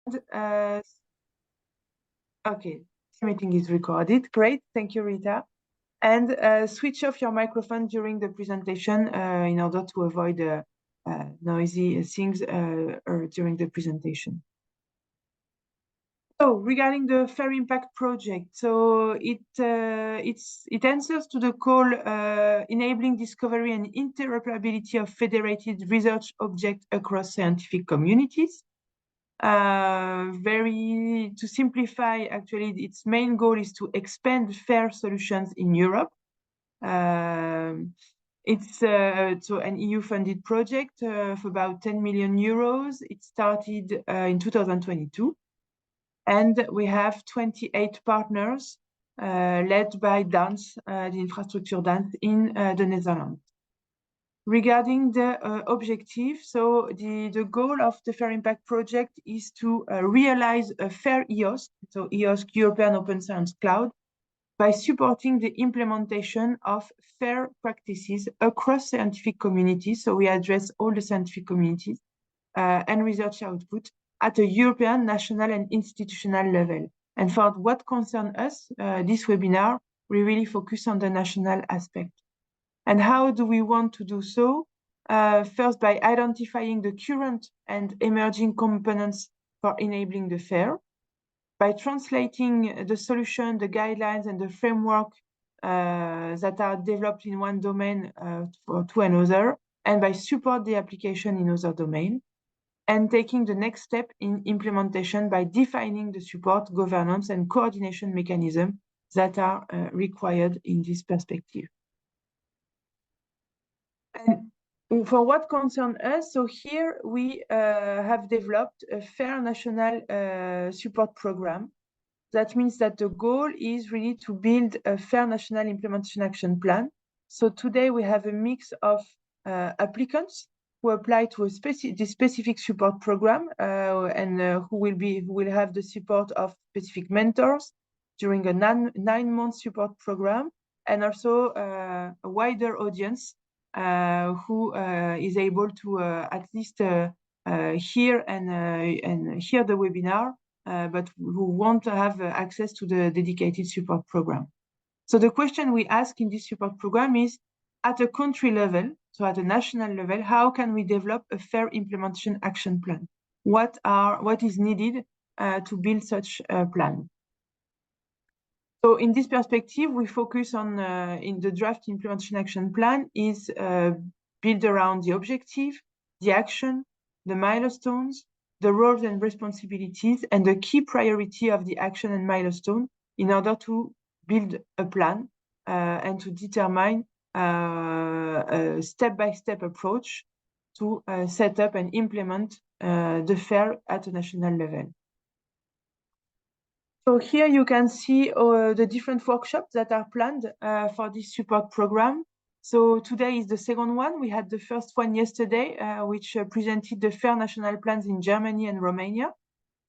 Okay, this meeting is recorded. Great, thank you, Rita. And switch off your microphone during the presentation in order to avoid noisy things during the presentation. So regarding the FAIR Impact project, so it answers to the call enabling discovery and interoperability of federated research objects across scientific communities. To simplify, actually, its main goal is to expand FAIR solutions in Europe. It's an EU-funded project of about 10 million euros. It started in 2022. And we have 28 partners led by DANS, the infrastructure DANS in the Netherlands. Regarding the objective, so the goal of the FAIR Impact project is to realize a FAIR EOSC, so EOSC, European Open Science Cloud, by supporting the implementation of FAIR practices across scientific communities. So we address all the scientific communities and research output at a European, national, and institutional level. And for what concerns us, this webinar, we really focus on the national aspect. And how do we want to do so? First, by identifying the current and emerging components for enabling the FAIR, by translating the solution, the guidelines, and the framework that are developed in one domain to another, and by support the application in other domain, and taking the next step in implementation by defining the support, governance, and coordination mechanism that are required in this perspective. And for what concerns us, so here we have developed a FAIR national support program. That means that the goal is really to build a FAIR national implementation action plan. So today we have a mix of applicants who apply to the specific support program and who will have the support of specific mentors during a 9-month support program, and also a wider audience who is able to at least hear and hear the webinar, but who want to have access to the dedicated support program. So the question we ask in this support program is, at a country level, so at a national level, how can we develop a FAIR implementation action plan? What is needed to build such a plan? So in this perspective, we focus on, in the draft implementation action plan, is built around the objective, the action, the milestones, the roles and responsibilities, and the key priority of the action and milestone in order to build a plan and to determine a step-by-step approach to set up and implement the FAIR at a national level. So here you can see the different workshops that are planned for this support program. So today is the second one. We had the first one yesterday, which presented the FAIR national plans in Germany and Romania.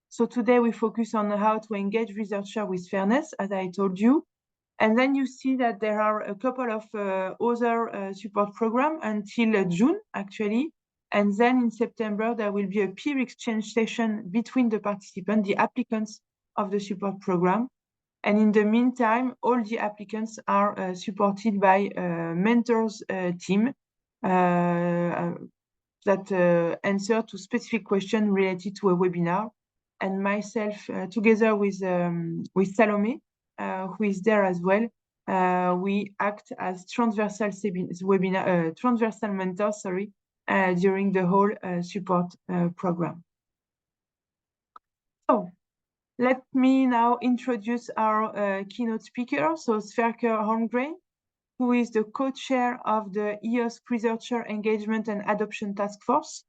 So today we focus on how to engage researchers with fairness, as I told you. And then you see that there are a couple of other support programs until June, actually. And then in September, there will be a peer exchange session between the participants, the applicants of the support program. And in the meantime, all the applicants are supported by a mentors team that answer to specific questions related to a webinar. And myself, together with Salome, who is there as well, we act as transversal mentors, during the whole support program. So let me now introduce our keynote speaker, so Sverker Holmgren, who is the co-chair of the EOSC Researcher Engagement and Adoption Task Force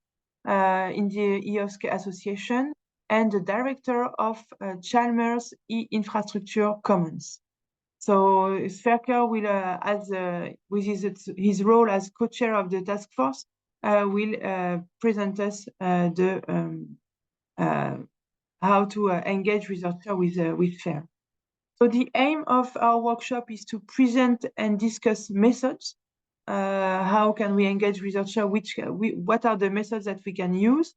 in the EOSC Association, and the director of Chalmers e-Infrastructure Commons. So Sverker will, with his role as co-chair of the task force, will present us how to engage researchers with FAIR. So the aim of our workshop is to present and discuss methods. How can we engage researchers? What are the methods that we can use?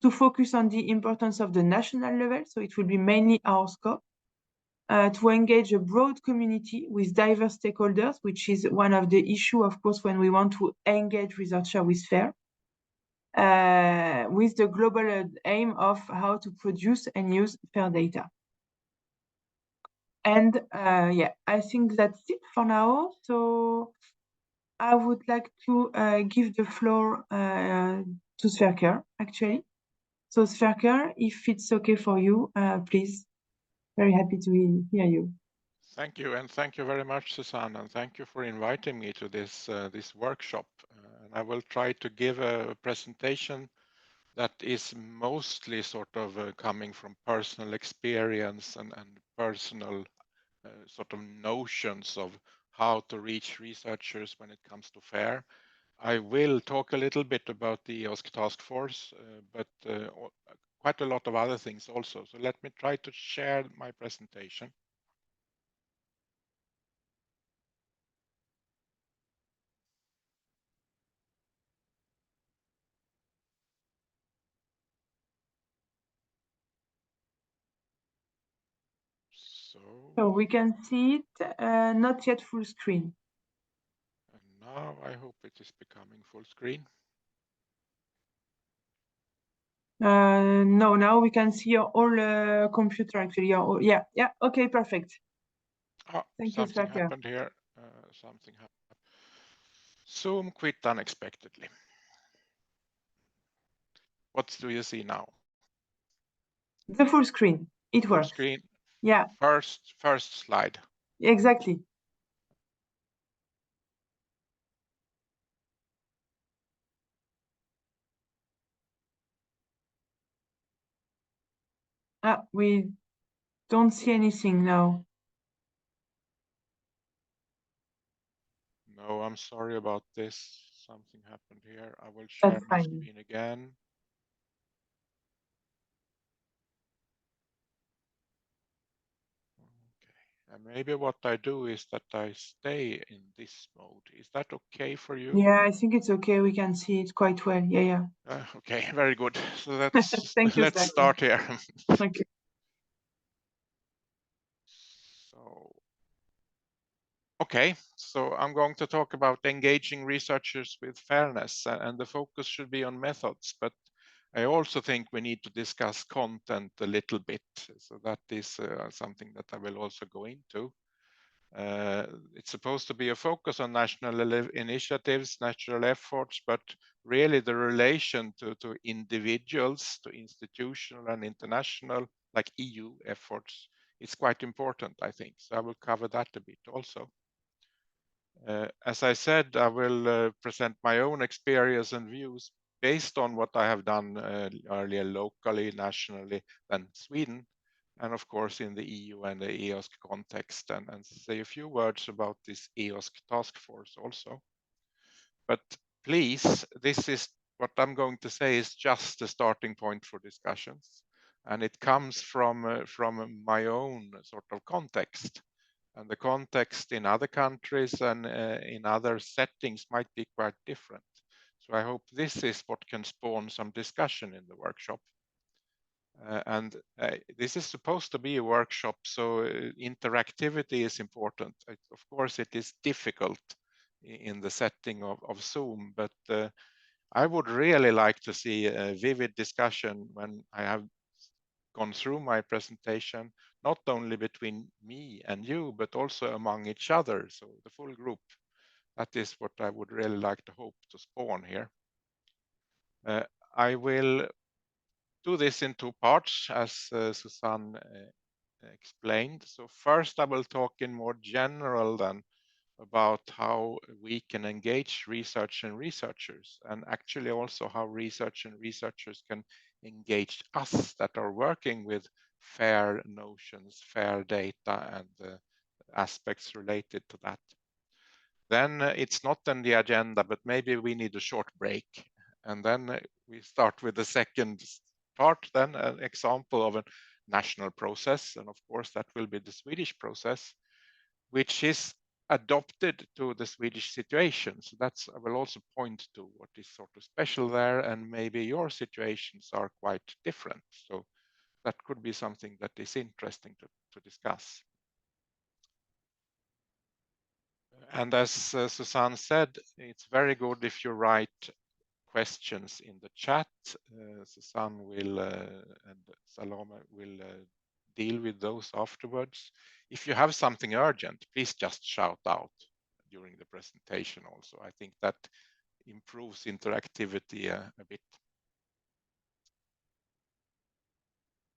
to focus on the importance of the national level. So it will be mainly our scope. To engage a broad community with diverse stakeholders, which is one of the issues, of course, when we want to engage researchers with FAIR, with the global aim of how to produce and use FAIR data. And yeah, I think that's it for now. So I would like to give the floor to Sverker, actually. So Sverker, if it's okay for you, please. Very happy to hear you. Thank you, and thank you very much, Susanne, and thank you for inviting me to this this workshop. And I will try to give a presentation that is mostly sort of coming from personal experience and personal sort of notions of how to reach researchers when it comes to FAIR. I will talk a little bit about the EOSC task force, but quite a lot of other things also. So let me try to share my presentation. So we can see it, not yet full screen. And now I hope it is becoming full screen. No, now we can see your whole computer actually. Yeah, okay, perfect. Oh, Thank you, something Sverker. happened here. Something happened. Zoom quit unexpectedly. What do you see now? The full screen. It Full works. screen. Yeah. First slide. Exactly. We don't see anything now. No, I'm sorry about this. Something happened here. I will share That's my fine. screen again. Okay. And maybe what I do is that I stay in this mode. Is that okay for you? Yeah, I think it's okay. We can see it quite well. Yeah. Okay, very good. So let's Thank you, let's Sverker. start here. Okay. So, okay, so I'm going to talk about engaging researchers with fairness, and the focus should be on methods, but I also think we need to discuss content a little bit. So that is something that I will also go into. It's supposed to be a focus on national initiatives, national efforts, but really the relation to individuals, to institutional and international, like EU efforts, is quite important, I think. So I will cover that a bit also. As I said, I will present my own experience and views based on what I have done earlier locally, nationally, and Sweden, and of course in the EU and the EOSC context, and say a few words about this EOSC task force also. But please, this is what I'm going to say is just a starting point for discussions, and it comes from my own sort of context. And the context in other countries and in other settings might be quite different. So I hope this is what can spawn some discussion in the workshop. And this is supposed to be a workshop, so interactivity is important. Of course, it is difficult in the setting of Zoom, but I would really like to see a vivid discussion when I have gone through my presentation, not only between me and you, but also among each other, so the full group. That is what I would really like to hope to spawn here. I will do this in two parts, as Susanne explained. So first, I will talk in more general then about how we can engage research and researchers, and actually also how research and researchers can engage us that are working with FAIR notions, FAIR data, and aspects related to that. Then it's not on the agenda, but maybe we need a short break. And then we start with the second part, then an example of a national process. And of course, that will be the Swedish process, which is adopted to the Swedish situation. So that's, I will also point to what is sort of special there, and maybe your situations are quite different. So that could be something that is interesting to discuss. And as Susanne said, it's very good if you write questions in the chat. Susanne will and Salome will deal with those afterwards. If you have something urgent, please just shout out during the presentation also. I think that improves interactivity a bit.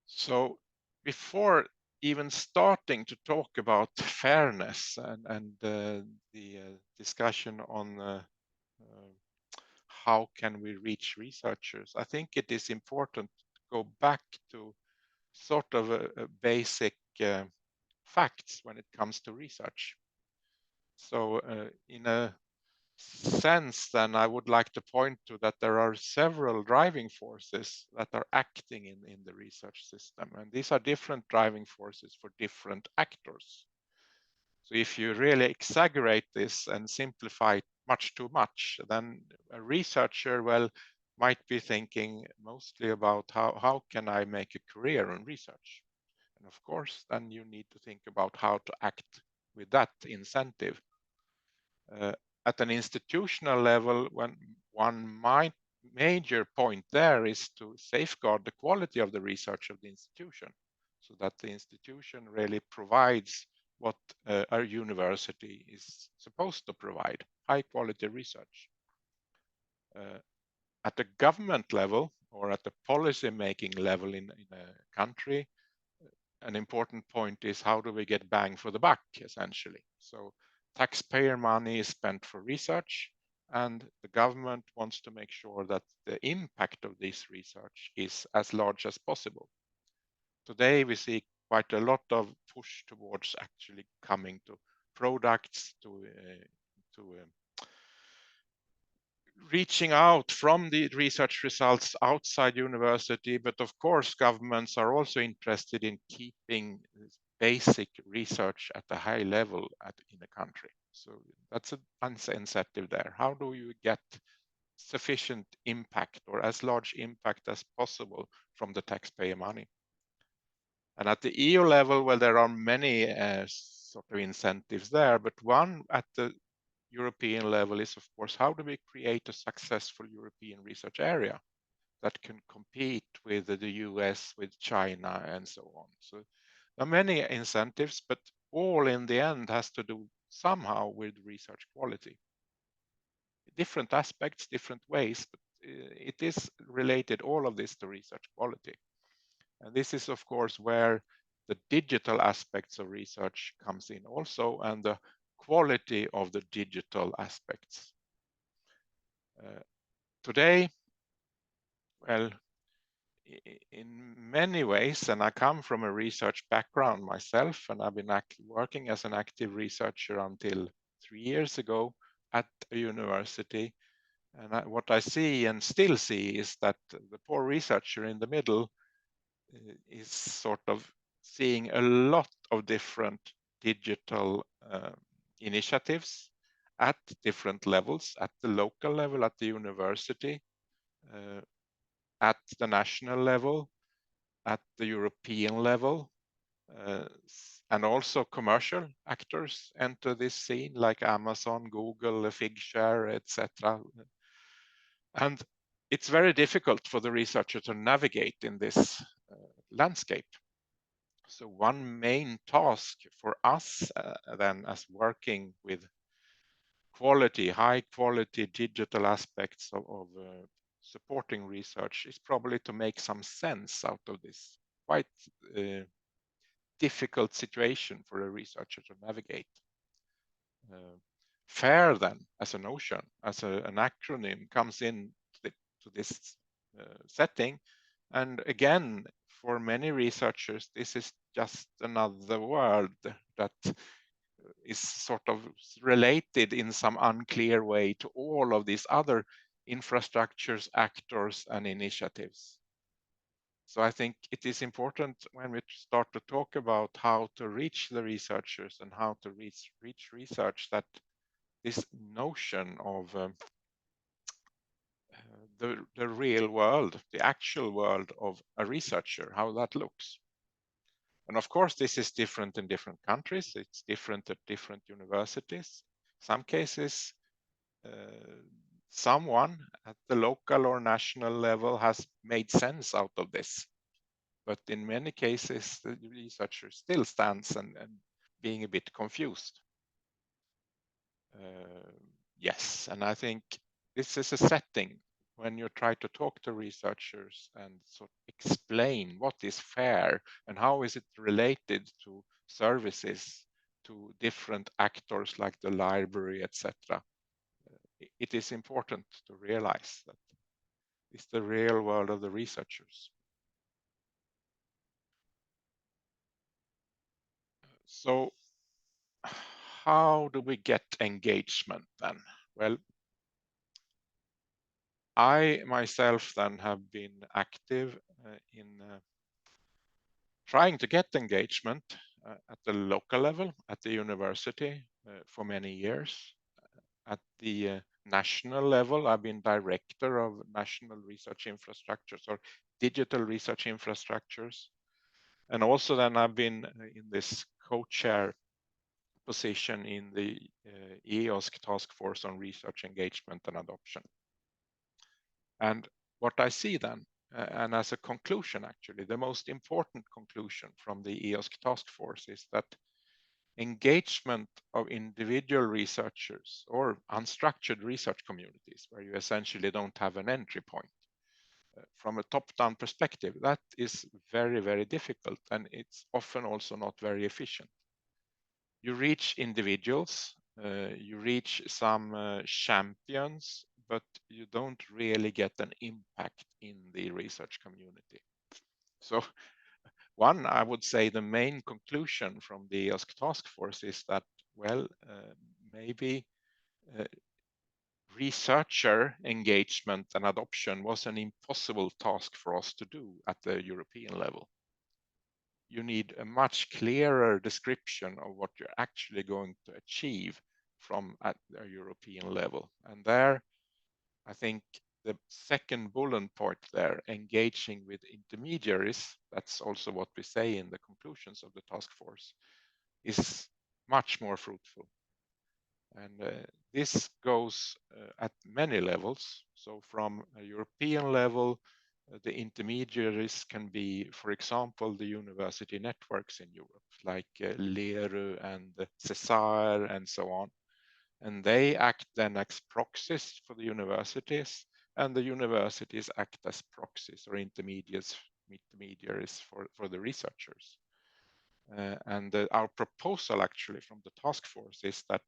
So before even starting to talk about fairness and the discussion on how can we reach researchers, I think it is important to go back to sort of a basic facts when it comes to research. So in a sense, then I would like to point to that there are several driving forces that are acting in the research system, and these are different driving forces for different actors. So if you really exaggerate this and simplify it much too much, then a researcher, well, might be thinking mostly about how can I make a career in research? And of course, then you need to think about how to act with that incentive. At an institutional level, one major point there is to safeguard the quality of the research of the institution, so that the institution really provides what our university is supposed to provide, high quality research. At the government level or at the policy making level in a country, an important point is how do we get bang for the buck, essentially. So taxpayer money is spent for research, and the government wants to make sure that the impact of this research is as large as possible. Today we see quite a lot of push towards actually coming to products, to reaching out from the research results outside university, but of course governments are also interested in keeping basic research at a high level in a country. So that's an incentive there. How do you get sufficient impact or as large impact as possible from the taxpayer money? And at the EU level, well, there are many sort of incentives there, but one at the European level is, of course, how do we create a successful European research area that can compete with the US, with China, and so on. So there are many incentives, but all in the end has to do somehow with research quality. Different aspects, different ways, but it is related, all of this, to research quality. And this is, of course, where the digital aspects of research comes in also, and the quality of the digital aspects. Today, well, in many ways, and I come from a research background myself, and I've been working as an active researcher until 3 years ago at a university. And what I see and still see is that the poor researcher in the middle is sort of seeing a lot of different digital initiatives at different levels, at the local level, at the university, at the national level, at the European level, and also commercial actors enter this scene like Amazon, Google, Figshare, etc. And it's very difficult for the researcher to navigate in this landscape. So one main task for us then, as working with quality, high quality digital aspects of supporting research, is probably to make some sense out of this quite difficult situation for a researcher to navigate. FAIR then, as a notion, as an acronym, comes in to this setting. And again, for many researchers, this is just another word that is sort of related in some unclear way to all of these other infrastructures, actors, and initiatives. So I think it is important when we start to talk about how to reach the researchers and how to reach research, that this notion of the real world, the actual world of a researcher, how that looks. And of course, this is different in different countries. It's different at different universities. Some cases, someone at the local or national level has made sense out of this. But in many cases, the researcher still stands and being a bit confused. Yes, and I think this is a setting when you try to talk to researchers and sort of explain what is FAIR and how is it related to services, to different actors like the library, etc. It is important to realize that it's the real world of the researchers. So how do we get engagement then? Well, I myself then have been active in trying to get engagement at the local level, at the university for many years. At the national level, I've been director of national research infrastructures or digital research infrastructures. And also then I've been in this co-chair position in the EOSC task force on research engagement and adoption. And what I see then, and as a conclusion, actually, the most important conclusion from the EOSC task force is that engagement of individual researchers or unstructured research communities, where you essentially don't have an entry point, from a top-down perspective, that is very, very difficult, and it's often also not very efficient. You reach individuals, you reach some champions, but you don't really get an impact in the research community. So one, I would say the main conclusion from the EOSC task force is that, well, maybe researcher engagement and adoption was an impossible task for us to do at the European level. You need a much clearer description of what you're actually going to achieve from at a European level. And there, I think the second bullet point there, engaging with intermediaries, that's also what we say in the conclusions of the task force, is much more fruitful. And this goes at many levels. So from a European level, the intermediaries can be, for example, the university networks in Europe, like LERU and CESAR and so on. And they act then as proxies for the universities, and the universities act as proxies or intermediaries for the researchers. Our proposal actually from the task force is that,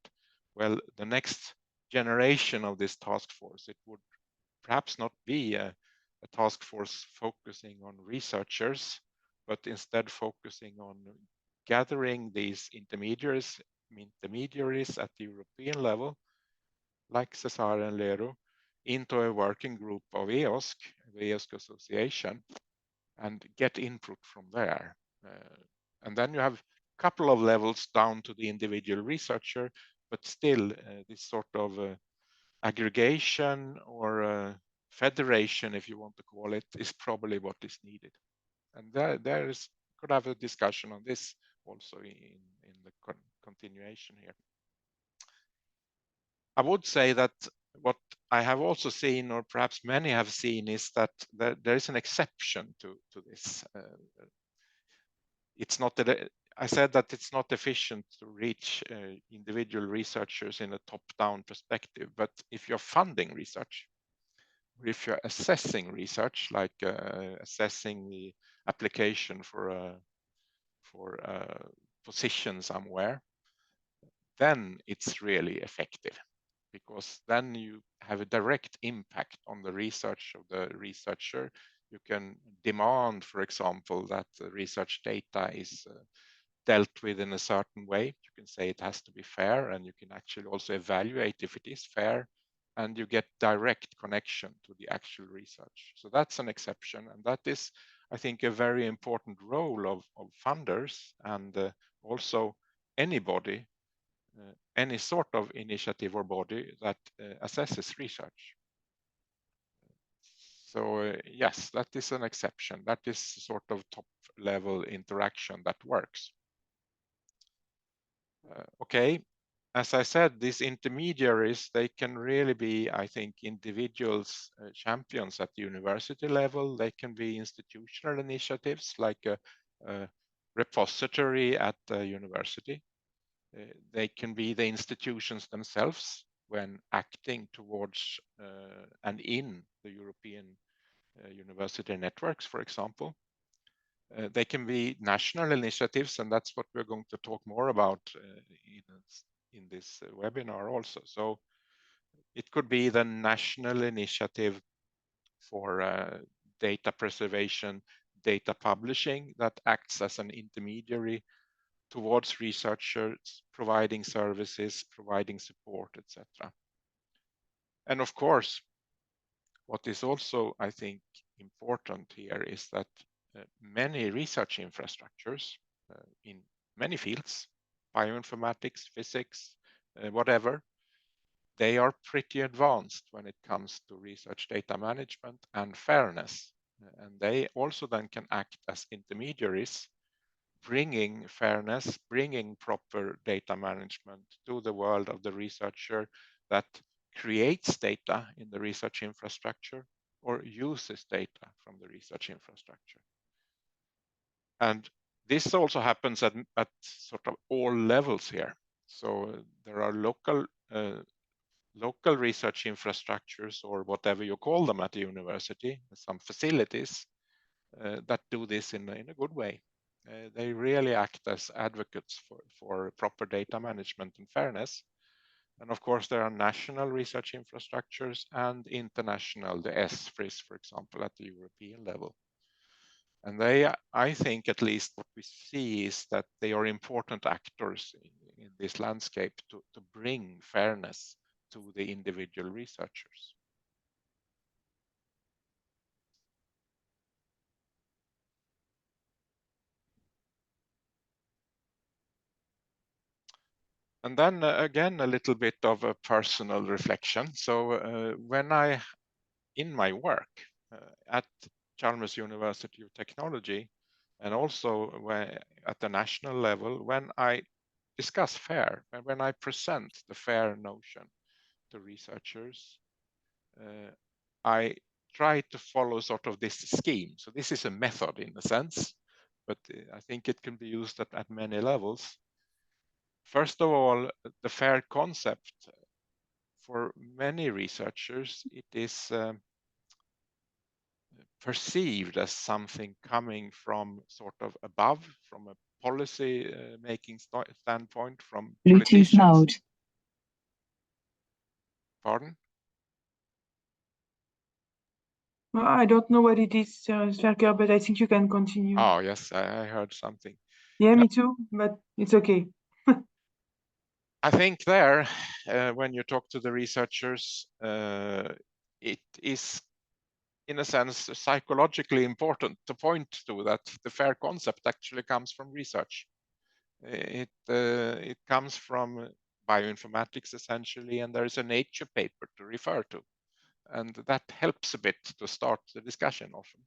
well, the next generation of this task force, it would perhaps not be a task force focusing on researchers, but instead focusing on gathering these intermediaries at the European level, like CESAR and LERU, into a working group of EOSC, the EOSC Association, and get input from there. And then you have a couple of levels down to the individual researcher, but still this sort of aggregation or federation, if you want to call it, is probably what is needed. And there is could have a discussion on this also in the continuation here. I would say that what I have also seen, or perhaps many have seen, is that there is an exception to this. It's not that I said that it's not efficient to reach individual researchers in a top-down perspective, but if you're funding research, or if you're assessing research, like assessing the application for a position somewhere, then it's really effective, because then you have a direct impact on the research of the researcher. You can demand, for example, that the research data is dealt with in a certain way. You can say it has to be fair, and you can actually also evaluate if it is fair, and you get direct connection to the actual research. So that's an exception, and that is I think, a very important role of funders and also anybody, any sort of initiative or body that assesses research. So yes, that is an exception. That is sort of top level interaction that works. Okay, as I said, these intermediaries, they can really be, I think, individuals, champions at the university level. They can be institutional initiatives like a repository at the university. They can be the institutions themselves when acting towards and in the European university networks, for example. They can be national initiatives, and that's what we're going to talk more about in this webinar also. So it could be the national initiative for data preservation, data publishing that acts as an intermediary towards researchers, providing services, providing support, etc. And of course, what is also, I think, important here is that many research infrastructures in many fields, bioinformatics, physics, whatever, they are pretty advanced when it comes to research data management and fairness. And they also then can act as intermediaries, bringing fairness, bringing proper data management to the world of the researcher that creates data in the research infrastructure or uses data from the research infrastructure. And this also happens at sort of all levels here. So there are local research infrastructures, or whatever you call them at the university, some facilities that do this in a good way. They really act as advocates for proper data management and fairness. And of course, there are national research infrastructures and international, the ESFRIs, for example, at the European level. And they, I think, at least what we see is that they are important actors in this landscape to bring fairness to the individual researchers. And then again, a little bit of a personal reflection. So when in my work at Chalmers University of Technology, and also at the national level, when I discuss FAIR, when I present the FAIR notion to researchers, I try to follow sort of this scheme. So this is a method in a sense, but I think it can be used at many levels. First of all, the FAIR concept, for many researchers, it is perceived as something coming from sort of above, from a policy making standpoint, from Bluetooth mode. Pardon? Well, I don't know what it is, Sverker, but I think you can continue. Oh, yes, I heard something. Yeah, me too, but it's okay. I think there, when you talk to the researchers, it is, in a sense, psychologically important to point to that the FAIR concept actually comes from research. It comes from bioinformatics, essentially, and there is a Nature paper to refer to. And that helps a bit to start the discussion often.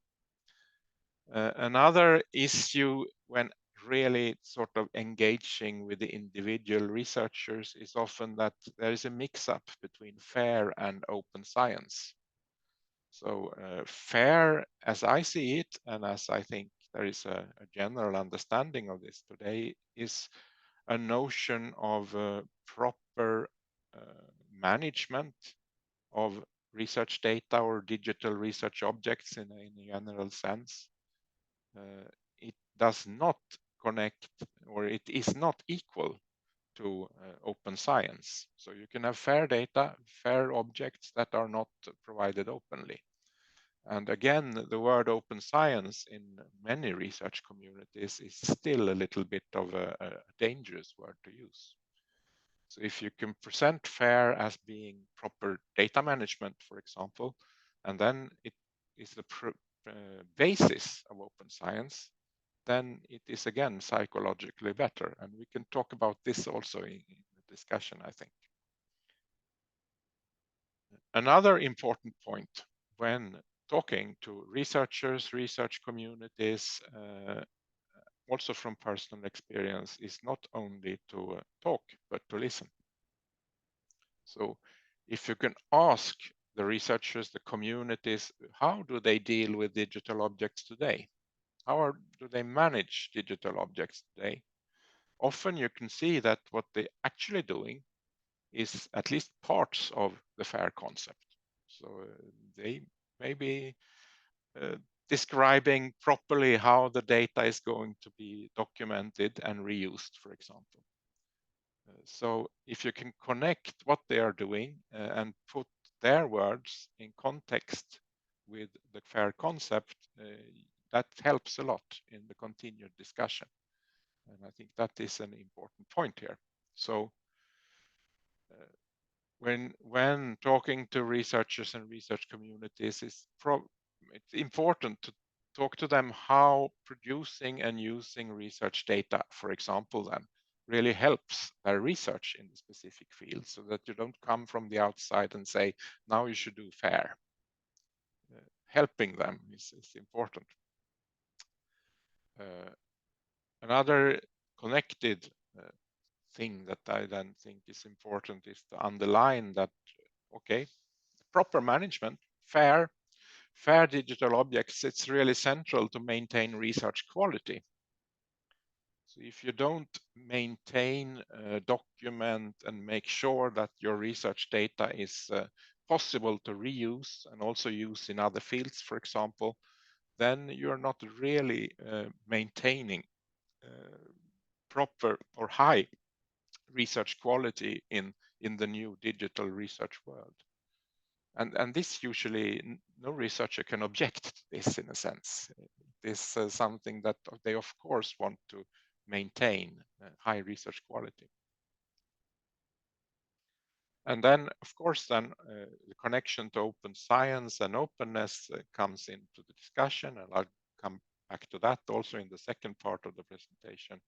Another issue when really sort of engaging with the individual researchers is often that there is a mix-up between FAIR and open science. So FAIR, as I see it, and as I think there is a general understanding of this today, is a notion of proper management of research data or digital research objects in a general sense. It does not connect, or it is not equal to open science. So you can have FAIR data, FAIR objects that are not provided openly. And again, the word open science in many research communities is still a little bit of a dangerous word to use. So if you can present FAIR as being proper data management, for example, and then it is the basis of open science, then it is again psychologically better. And we can talk about this also in the discussion, I think. Another important point when talking to researchers, research communities, also from personal experience, is not only to talk, but to listen. So if you can ask the researchers, the communities, how do they deal with digital objects today? How do they manage digital objects today? Often you can see that what they're actually doing is at least parts of the FAIR concept. So they may be describing properly how the data is going to be documented and reused, for example. So if you can connect what they are doing and put their words in context with the FAIR concept, that helps a lot in the continued discussion. And I think that is an important point here. So when talking to researchers and research communities, it's important to talk to them how producing and using research data, for example, then really helps their research in the specific field, so that you don't come from the outside and say, now you should do FAIR. Helping them is important. Another connected thing that I then think is important is to underline that, okay, proper management, FAIR digital objects, it's really central to maintain research quality. So if you don't maintain, document, and make sure that your research data is possible to reuse and also use in other fields, for example, then you're not really maintaining proper or high research quality in the new digital research world. And this usually, no researcher can object to this in a sense. This is something that they of course want to maintain high research quality. And then of course then the connection to open science and openness comes into the discussion, and I'll come back to that also in the second part of the presentation.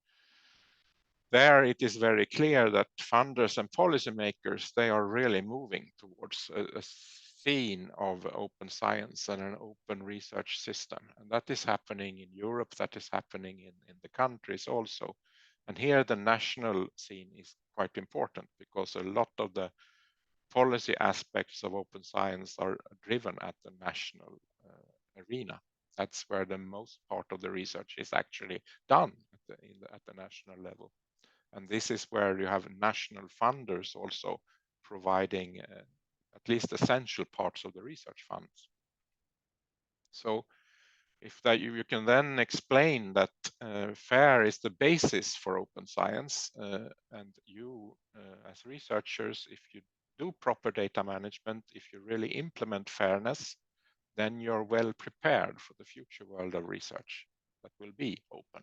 There it is very clear that funders and policymakers, they are really moving towards a scene of open science and an open research system. And that is happening in Europe, that is happening in the countries also. And here the national scene is quite important, because a lot of the policy aspects of open science are driven at the national arena. That's where the most part of the research is actually done at the national level. And this is where you have national funders also providing at least essential parts of the research funds. So if that you can then explain that FAIR is the basis for open science, and you as researchers, if you do proper data management, if you really implement fairness, then you're well prepared for the future world of research that will be open.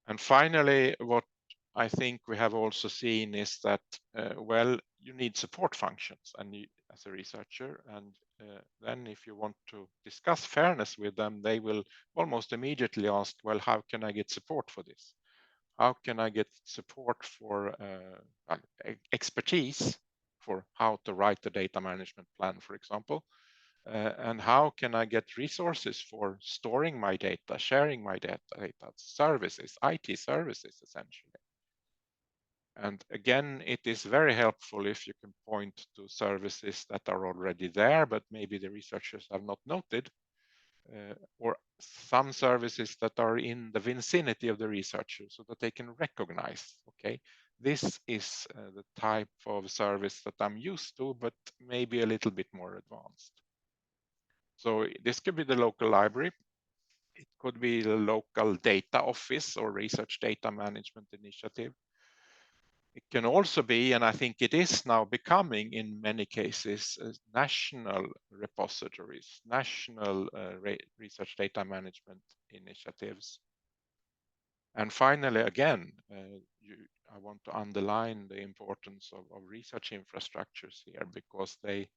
And finally, what I think we have also seen is that, well, you need support functions and as a researcher, and then if you want to discuss fairness with them, they will almost immediately ask, well, how can I get support for this? How can I get support for expertise for how to write the data management plan, for example? And how can I get resources for storing my data, sharing my data services, IT services, essentially. And again, it is very helpful if you can point to services that are already there, but maybe the researchers have not noted, or some services that are in the vicinity of the researcher, so that they can recognize, okay, this is the type of service that I'm used to, but maybe a little bit more advanced. So this could be the local library. It could be the local data office or research data management initiative. It can also be, and I think it is now becoming in many cases, national repositories, national research data management initiatives. And finally, again, I want to underline the importance of research infrastructures here, because they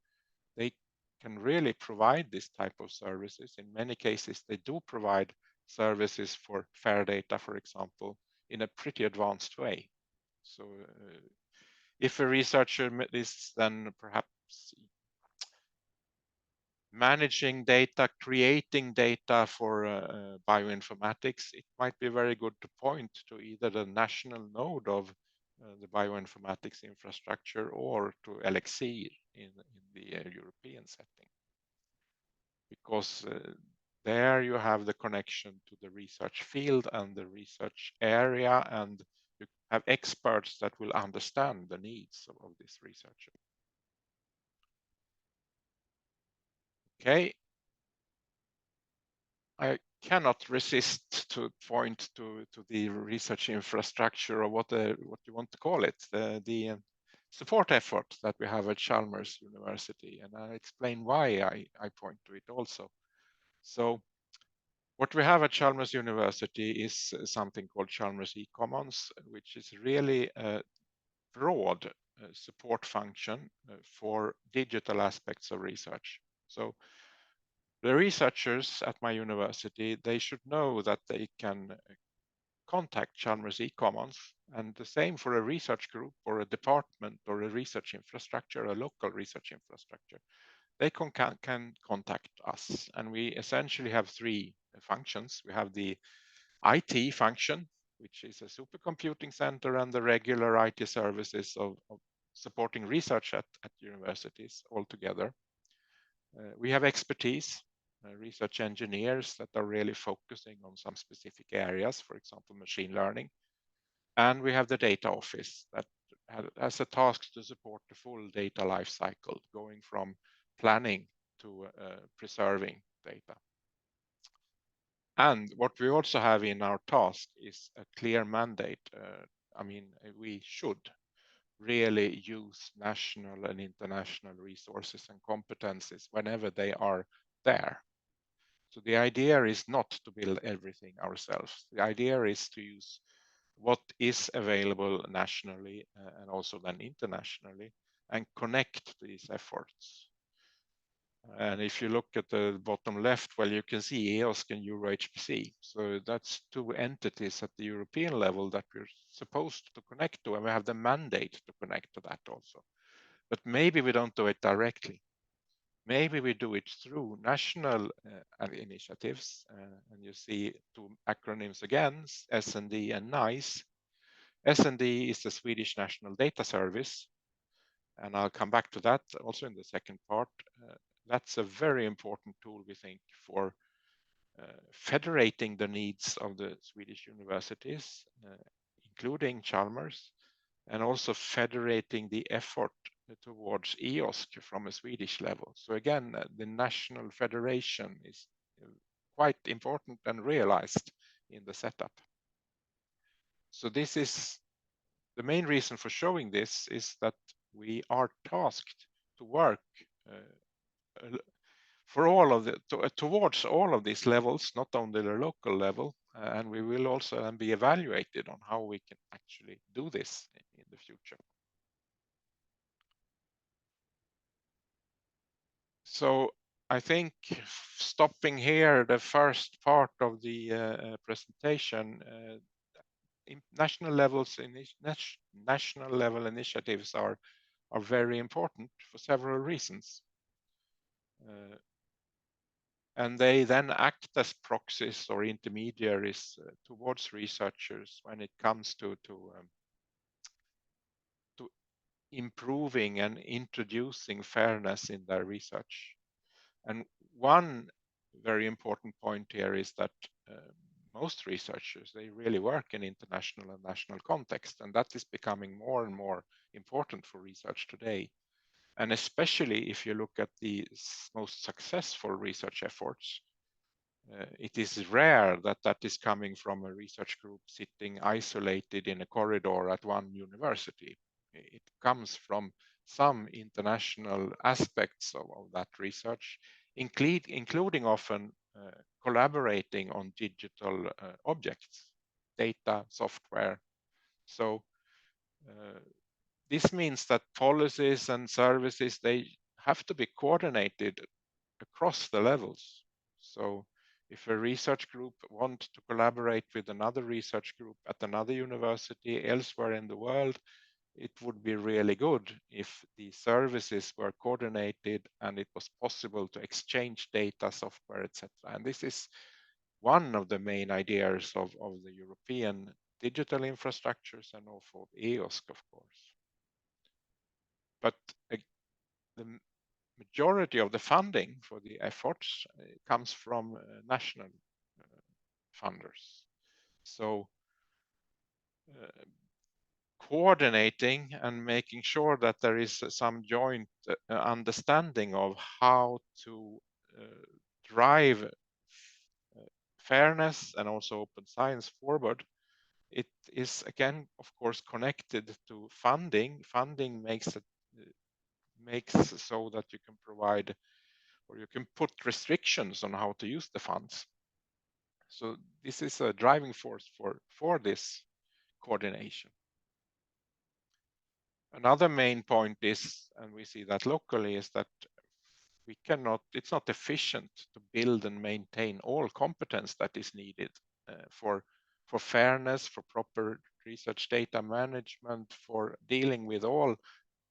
can really provide this type of services. In many cases, they do provide services for FAIR data, for example, in a pretty advanced way. So if a researcher is then perhaps managing data, creating data for bioinformatics, it might be very good to point to either the national node of the bioinformatics infrastructure or to LXC in the European setting. Because there you have the connection to the research field and the research area, and you have experts that will understand the needs of this researcher. Okay. I cannot resist to point to the research infrastructure, or what you want to call it, the support effort that we have at Chalmers University, and I explain why I point to it also. So what we have at Chalmers University is something called Chalmers eCommons, which is really a broad support function for digital aspects of research. So the researchers at my university, they should know that they can contact Chalmers eCommons, and the same for a research group or a department or a research infrastructure, a local research infrastructure. They can contact us, and we essentially have three functions. We have the IT function, which is a supercomputing center and the regular IT services of supporting research at universities altogether. We have expertise, research engineers that are really focusing on some specific areas, for example, machine learning. And we have the data office that has a task to support the full data life cycle, going from planning to preserving data. And what we also have in our task is a clear mandate. I mean, we should really use national and international resources and competencies whenever they are there. So the idea is not to build everything ourselves. The idea is to use what is available nationally and also then internationally, and connect these efforts. And if you look at the bottom left, well, you can see EOSC and EuroHPC. So that's two entities at the European level that we're supposed to connect to, and we have the mandate to connect to that also. But maybe we don't do it directly. Maybe we do it through national initiatives. And you see two acronyms again, SND and NICE. SND is the Swedish National Data Service, and I'll come back to that also in the second part. That's a very important tool, we think, for federating the needs of the Swedish universities, including Chalmers, and also federating the effort towards EOSC from a Swedish level. So again, the national federation is quite important and realized in the setup. So this is the main reason for showing this, is that we are tasked to work for all of towards all of these levels, not only the local level, and we will also then be evaluated on how we can actually do this in the future. So I think stopping here, the first part of the presentation, national level initiatives are very important for several reasons. And they then act as proxies or intermediaries towards researchers when it comes to improving and introducing fairness in their research. And one very important point here is that most researchers, they really work in international and national context, and that is becoming more and more important for research today. And especially if you look at the most successful research efforts, it is rare that that is coming from a research group sitting isolated in a corridor at one university. It comes from some international aspects of that research, including often collaborating on digital objects, data, software. So this means that policies and services, they have to be coordinated across the levels. So if a research group wants to collaborate with another research group at another university elsewhere in the world, it would be really good if the services were coordinated and it was possible to exchange data, software, etc. And this is one of the main ideas of the European digital infrastructures and also EOSC, of course. But the majority of the funding for the efforts comes from national funders. So coordinating and making sure that there is some joint understanding of how to drive fairness and also open science forward. It is again, of course, connected to funding. Funding makes so that you can provide or you can put restrictions on how to use the funds. So this is a driving force for this coordination. Another main point is, and we see that locally, is that we cannot, it's not efficient to build and maintain all competence that is needed for fairness, for proper research data management, for dealing with all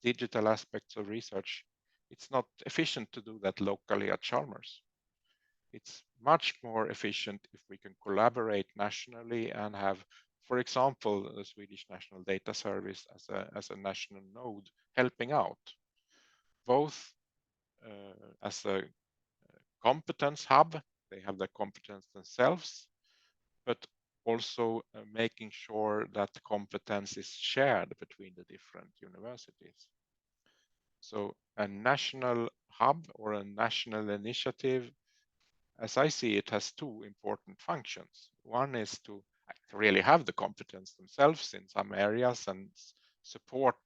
digital aspects of research. It's not efficient to do that locally at Chalmers. It's much more efficient if we can collaborate nationally and have, for example, the Swedish National Data Service as a national node helping out, both as a competence hub, they have the competence themselves, but also making sure that the competence is shared between the different universities. So a national hub or a national initiative, as I see it, has two important functions. One is to really have the competence themselves in some areas and support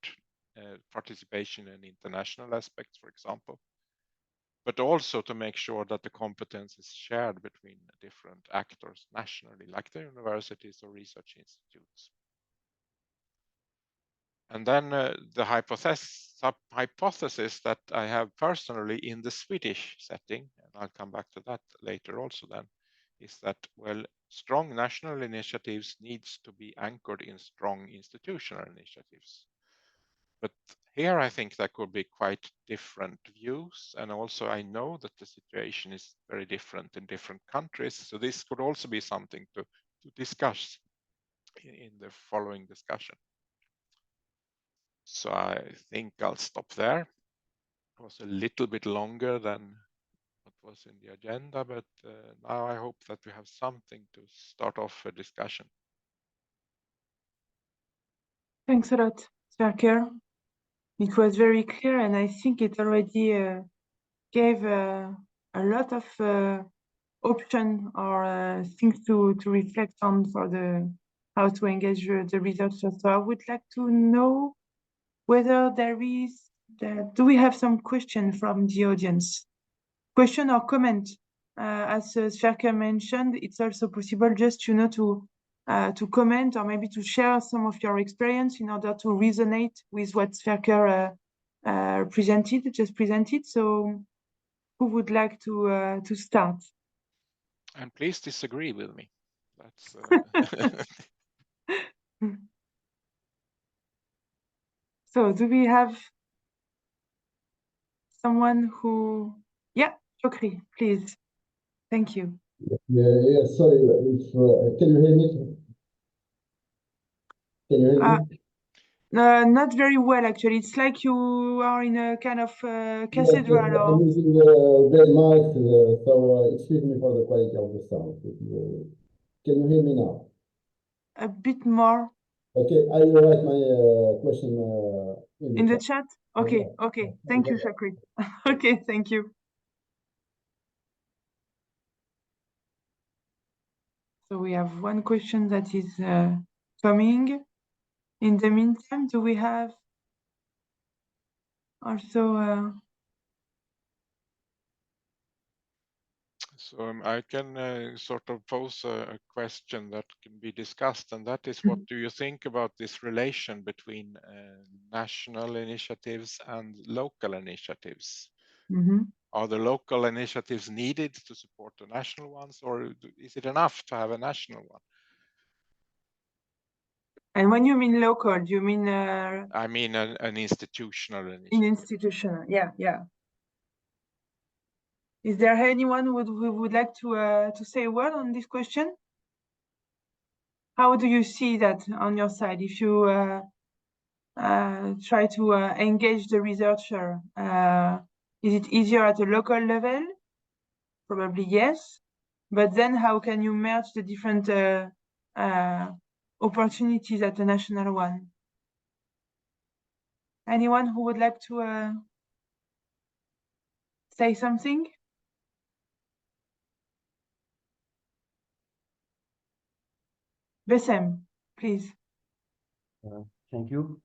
participation in international aspects, for example, but also to make sure that the competence is shared between different actors nationally, like the universities or research institutes. And then the hypothesis that I have personally in the Swedish setting, and I'll come back to that later also then, is that, well, strong national initiatives needs to be anchored in strong institutional initiatives. But here I think there could be quite different views. And also I know that the situation is very different in different countries. So this could also be something to discuss in the following discussion. So I think I'll stop there. It was a little bit longer than what was in the agenda, but now I hope that we have something to start off a discussion. Thanks a lot, Sverker. It was very clear, and I think it already gave a lot of options or things to reflect on for how to engage the researchers. So I would like to know whether do we have some question from the audience? Question or comment? As Sverker mentioned, it's also possible just to comment or maybe to share some of your experience in order to resonate with what Sverker just presented. So who would like to start? And please disagree with me. That's So do we have someone who, yeah, Chokri, please. Thank you. Yeah, sorry, can you hear me? Can you hear me? Not very well, actually. It's like you are in a kind of cathedral. Yes, I'm using the mic, so excuse me for the quality of the sound. Can you hear me now? A bit more. Okay, I will write my question in the chat. Okay, yeah. okay. Thank you, Chakri. Okay, thank you. So we have one question that is coming. In the meantime, do we have also So I can sort of pose a question that can be discussed, and that is, what do you think about this relation between national initiatives and local initiatives? Are the local initiatives needed to support the national ones, or is it enough to have a national one? And when you mean local, do you mean? I mean an institutional initiative. In institutional, yeah. Is there anyone who would like to say a word on this question? How do you see that on your side? If you try to engage the researcher, is it easier at a local level? Probably yes. But then how can you merge the different opportunities at the national one? Anyone who would like to say something? Besem, please. Thank you.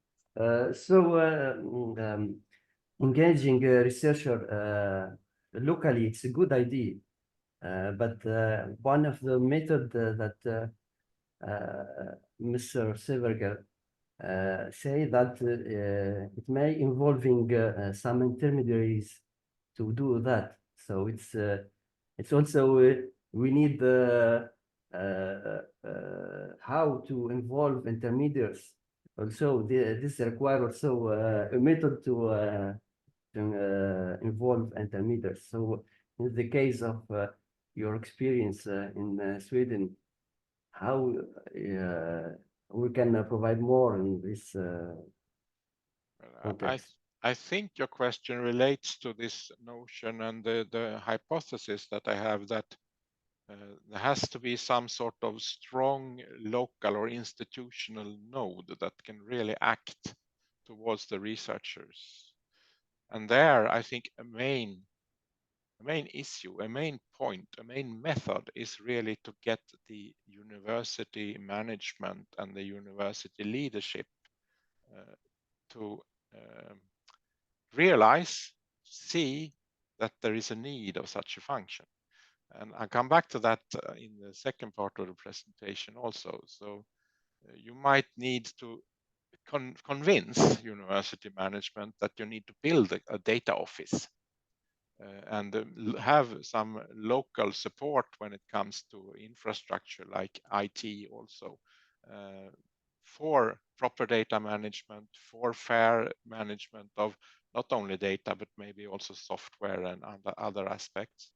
Engaging a researcher locally, it's a good idea. But one of the methods that Mr. Severger say that it may involving some intermediaries to do that. So it's also we need how to involve intermediaries. Also, this requires also a method to involve intermediaries. So in the case of your experience in Sweden, how we can provide more in this context? I think your question relates to this notion and the hypothesis that I have that there has to be some sort of strong local or institutional node that can really act towards the researchers. And there, I think a main issue, a main point, a main method is really to get the university management and the university leadership to realize, see that there is a need of such a function. And I'll come back to that in the second part of the presentation also. So you might need to convince university management that you need to build a data office and have some local support when it comes to infrastructure like IT also for proper data management, for fair management of not only data, but maybe also software and other aspects.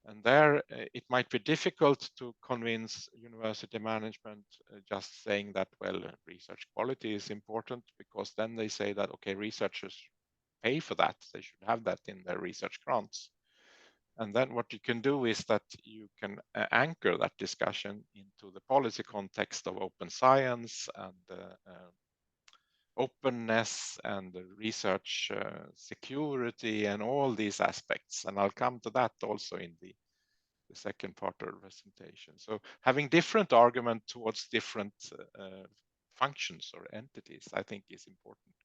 And there it might be difficult to convince university management just saying that, well, research quality is important, because then they say that, okay, researchers pay for that. They should have that in their research grants. And then what you can do is that you can anchor that discussion into the policy context of open science and openness and research security and all these aspects. And I'll come to that also in the second part of the presentation. So having different argument towards different functions or entities, I think is important.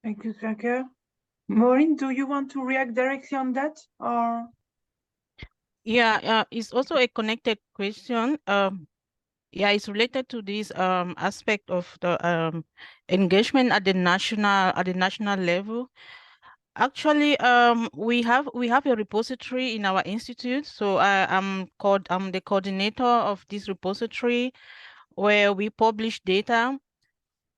Thank you, Sverker. Maureen, do you want to react directly on that, or? Yeah, it's also a connected question. Yeah, it's related to this aspect of the engagement at the national level. Actually, we have a repository in our institute. So I'm the coordinator of this repository where we publish data.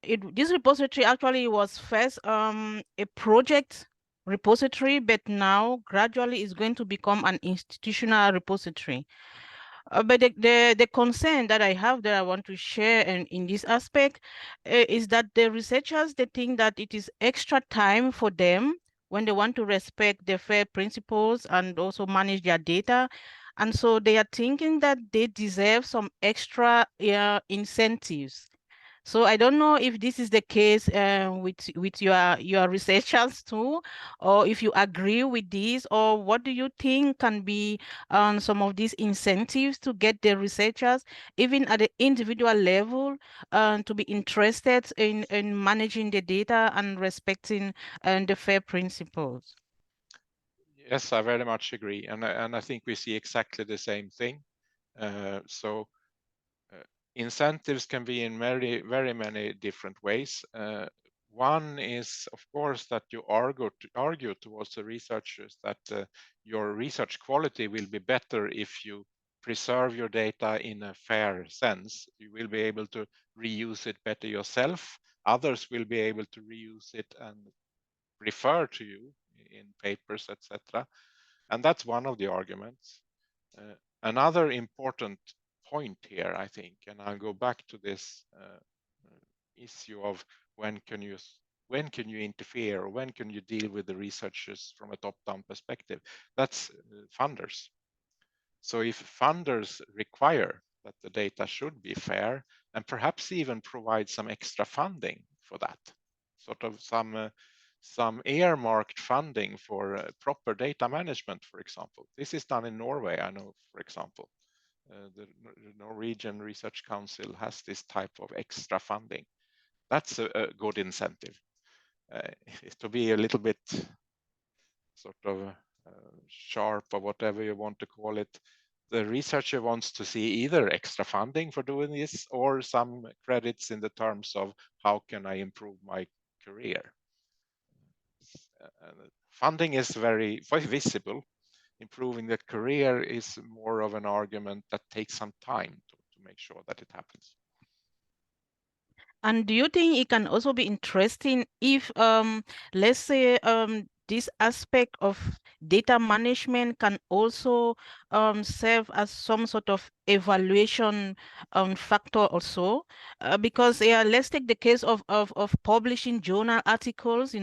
This repository actually was first a project repository, but now gradually is going to become an institutional repository. But the concern that I have that I want to share in this aspect is that the researchers, they think that it is extra time for them when they want to respect the FAIR principles and also manage their data. And so they are thinking that they deserve some extra incentives. So I don't know if this is the case with your researchers too, or if you agree with this, or what do you think can be some of these incentives to get the researchers, even at the individual level, to be interested in managing the data and respecting the FAIR principles? Yes, I very much agree. And I think we see exactly the same thing. Incentives can be in very many different ways. One is, of course, that you argue towards the researchers that your research quality will be better if you preserve your data in a fair sense. You will be able to reuse it better yourself. Others will be able to reuse it and refer to you in papers, etc. And that's one of the arguments. Another important point here, I think, and I'll go back to this issue of when can you interfere, or when can you deal with the researchers from a top-down perspective? That's funders. So if funders require that the data should be fair, and perhaps even provide some extra funding for that, sort of some earmarked funding for proper data management, for example. This is done in Norway, I know, for example. The Norwegian Research Council has this type of extra funding. That's a good incentive. To be a little bit sort of sharp, or whatever you want to call it, the researcher wants to see either extra funding for doing this or some credits in the terms of how can I improve my career. Funding is very visible. Improving the career is more of an argument that takes some time to make sure that it happens. And do you think it can also be interesting if, let's say, this aspect of data management can also serve as some sort of evaluation factor also? Because let's take the case of publishing journal articles.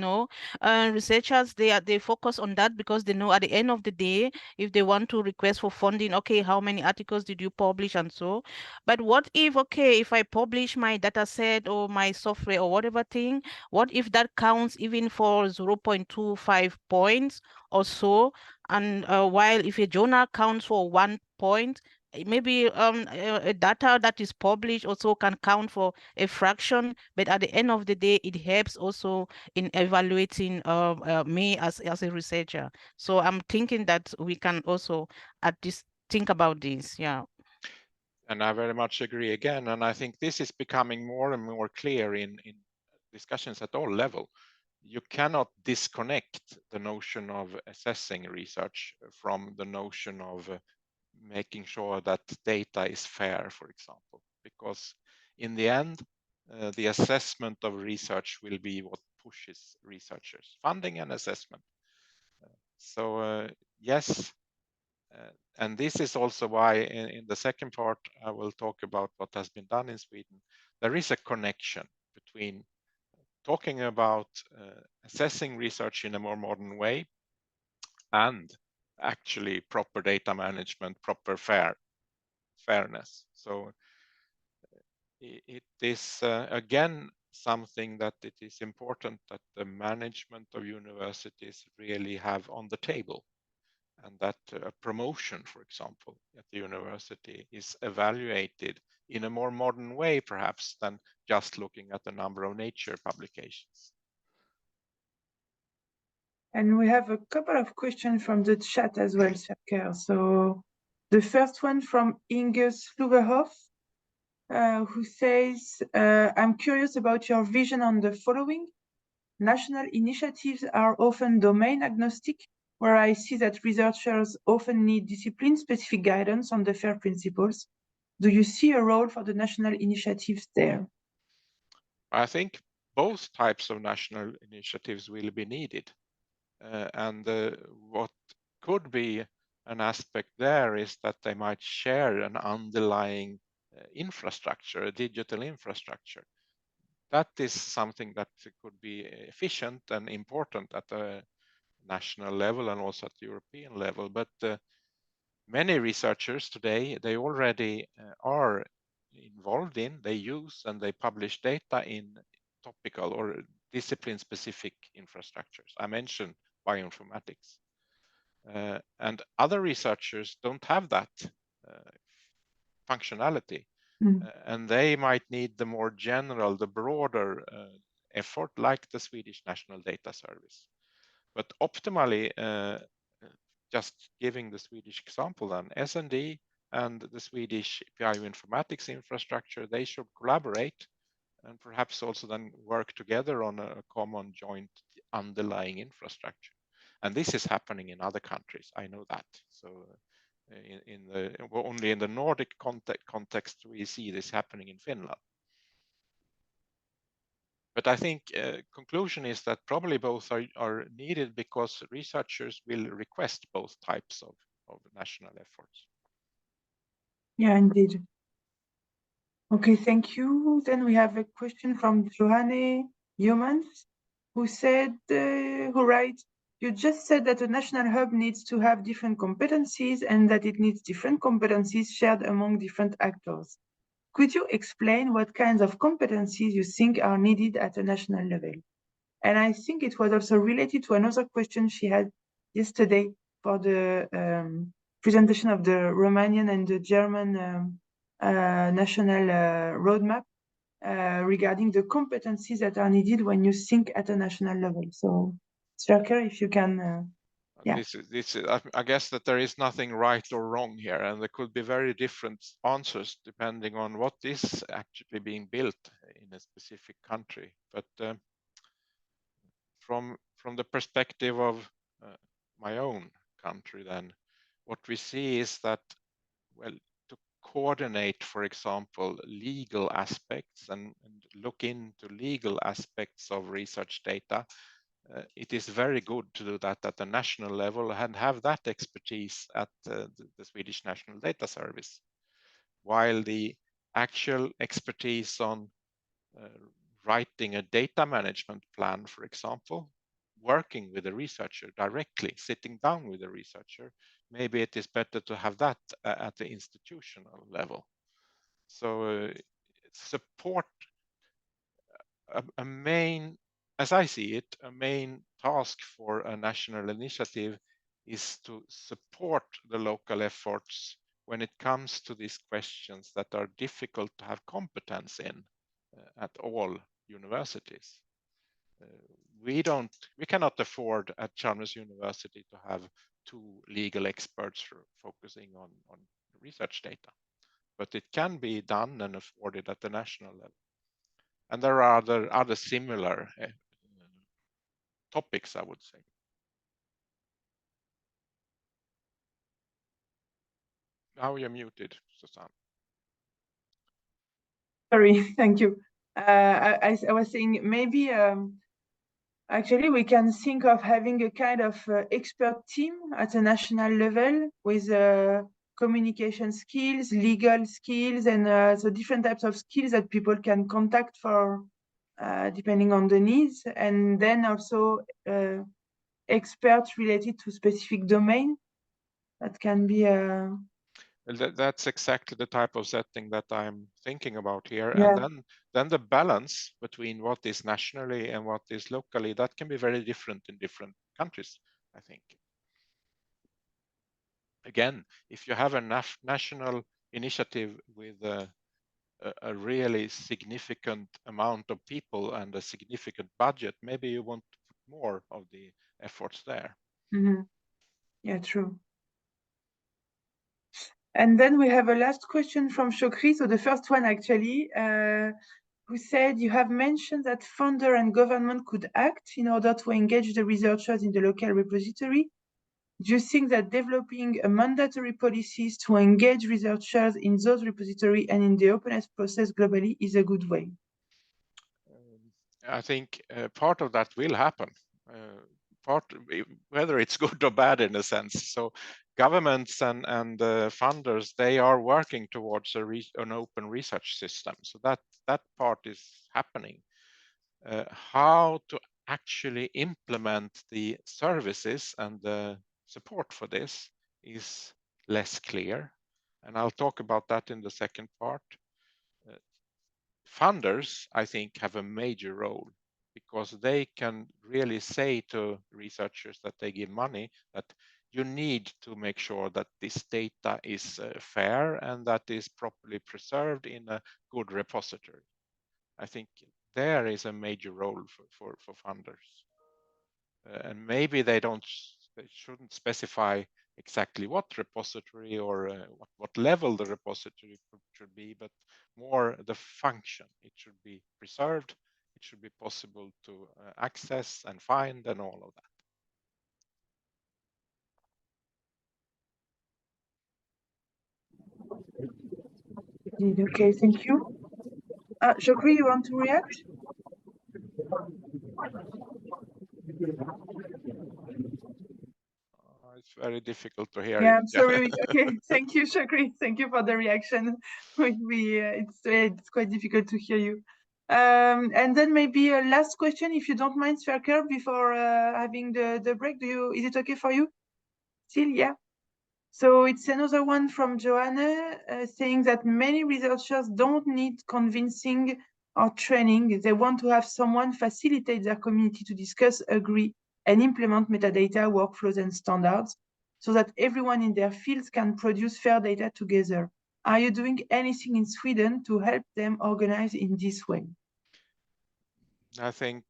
Researchers, they focus on that because they know at the end of the day, if they want to request for funding, okay, how many articles did you publish and so. But what if, okay, if I publish my data set or my software or whatever thing, what if that counts even for 0.25 points or so? And while if a journal counts for 1 point, maybe a data that is published also can count for a fraction, but at the end of the day, it helps also in evaluating me as a researcher. So I'm thinking that we can also at this think about this, yeah. And I very much agree again. And I think this is becoming more and more clear in discussions at all levels. You cannot disconnect the notion of assessing research from the notion of making sure that data is fair, for example, because in the end, the assessment of research will be what pushes researchers, funding and assessment. So yes, and this is also why in the second part, I will talk about what has been done in Sweden. There is a connection between talking about assessing research in a more modern way and actually proper data management, proper fairness. So it is again something that it is important that the management of universities really have on the table, and that a promotion, for example, at the university is evaluated in a more modern way, perhaps, than just looking at the number of Nature publications. And we have a couple of questions from the chat as well, Serker. So the first one from Inge Sluverhoff, who says, I'm curious about your vision on the following. National initiatives are often domain agnostic, where I see that researchers often need discipline-specific guidance on the FAIR principles. Do you see a role for the national initiatives there? I think both types of national initiatives will be needed. And what could be an aspect there is that they might share an underlying infrastructure, a digital infrastructure. That is something that could be efficient and important at the national level and also at the European level. But many researchers today, they already are involved in, they use and they publish data in topical or discipline-specific infrastructures. I mentioned bioinformatics. And other researchers don't have that functionality. And they might need the more general, the broader effort, like the Swedish National Data Service. But optimally, just giving the Swedish example then, SND and the Swedish bioinformatics infrastructure, they should collaborate and perhaps also then work together on a common joint underlying infrastructure. And this is happening in other countries. I know that. So only in the Nordic context we see this happening in Finland. But I think conclusion is that probably both are needed because researchers will request both types of national efforts. Yeah, indeed. Okay, thank you. Then we have a question from Johanne Yeomans, who writes, you just said that a national hub needs to have different competencies and that it needs different competencies shared among different actors. Could you explain what kinds of competencies you think are needed at a national level? And I think it was also related to another question she had yesterday for the presentation of the Romanian and the German national roadmap regarding the competencies that are needed when you think at a national level. So, Sverker, if you can. Yeah. I guess that there is nothing right or wrong here, and there could be very different answers depending on what is actually being built in a specific country. But from the perspective of my own country, then what we see is that, well, to coordinate, for example, legal aspects and look into legal aspects of research data, it is very good to do that at the national level and have that expertise at the Swedish National Data Service, while the actual expertise on writing a data management plan, for example, working with a researcher directly, sitting down with a researcher, maybe it is better to have that at the institutional level. So support a main, as I see it, a main task for a national initiative is to support the local efforts when it comes to these questions that are difficult to have competence in at all universities. We cannot afford at Chalmers University to have 2 legal experts focusing on research data, but it can be done and afforded at the national level. And there are other similar topics, I would say. Now you're muted, Susanne. Sorry, thank you. I was saying maybe actually we can think of having a kind of expert team at a national level with communication skills, legal skills, and so different types of skills that people can contact for depending on the needs, and then also experts related to specific domain that can be That's exactly the type of setting that I'm thinking about here. Yeah. And then the balance between what is nationally and what is locally, that can be very different in different countries, I think. Again, if you have a national initiative with a really significant amount of people and a significant budget, maybe you want to put more of the efforts there. Mm-hmm. Yeah, true. And then we have a last question from Shokri. So the first one actually, who said, you have mentioned that funder and government could act in order to engage the researchers in the local repository. Do you think that developing a mandatory policies to engage researchers in those repositories and in the openness process globally is a good way? I think part of that will happen. Whether it's good or bad in a sense. So governments and funders, they are working towards an open research system. So that part is happening. How to actually implement the services and the support for this is less clear. And I'll talk about that in the second part. Funders, I think, have a major role because they can really say to researchers that they give money that you need to make sure that this data is fair and that is properly preserved in a good repository. I think there is a major role for funders. And maybe they shouldn't specify exactly what repository or what level the repository should be, but more the function. It should be preserved. It should be possible to access and find and all of that. Okay, thank you. Chokri, you want to react? It's very difficult to hear. Yeah, I'm sorry. Okay, thank you, Chokri. Thank you for the reaction. It's quite difficult to hear you. And then maybe a last question, if you don't mind, Sverker, before having the break. Is it okay for you? Still, yeah. So it's another one from Joanna saying that many researchers don't need convincing or training. They want to have someone facilitate their community to discuss, agree, and implement metadata workflows and standards so that everyone in their fields can produce FAIR data together. Are you doing anything in Sweden to help them organize in this way? I think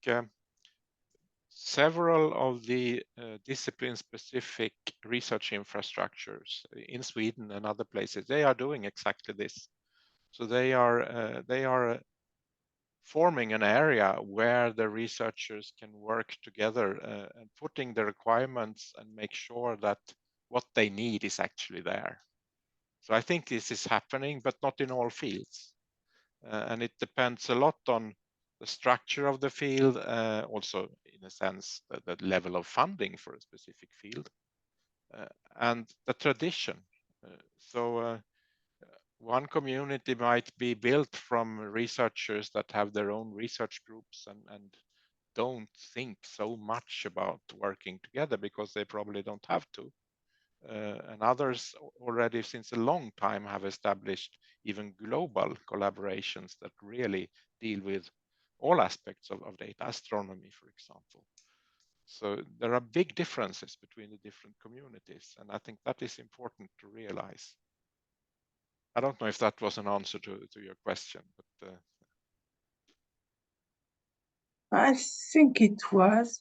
several of the discipline-specific research infrastructures in Sweden and other places, they are doing exactly this. So they are forming an area where the researchers can work together and putting the requirements and make sure that what they need is actually there. So I think this is happening, but not in all fields. And it depends a lot on the structure of the field, also in a sense, the level of funding for a specific field, and the tradition. So one community might be built from researchers that have their own research groups and don't think so much about working together because they probably don't have to. And others already since a long time have established even global collaborations that really deal with all aspects of data, astronomy, for example. So there are big differences between the different communities, and I think that is important to realize. I don't know if that was an answer to your question, but I think it was.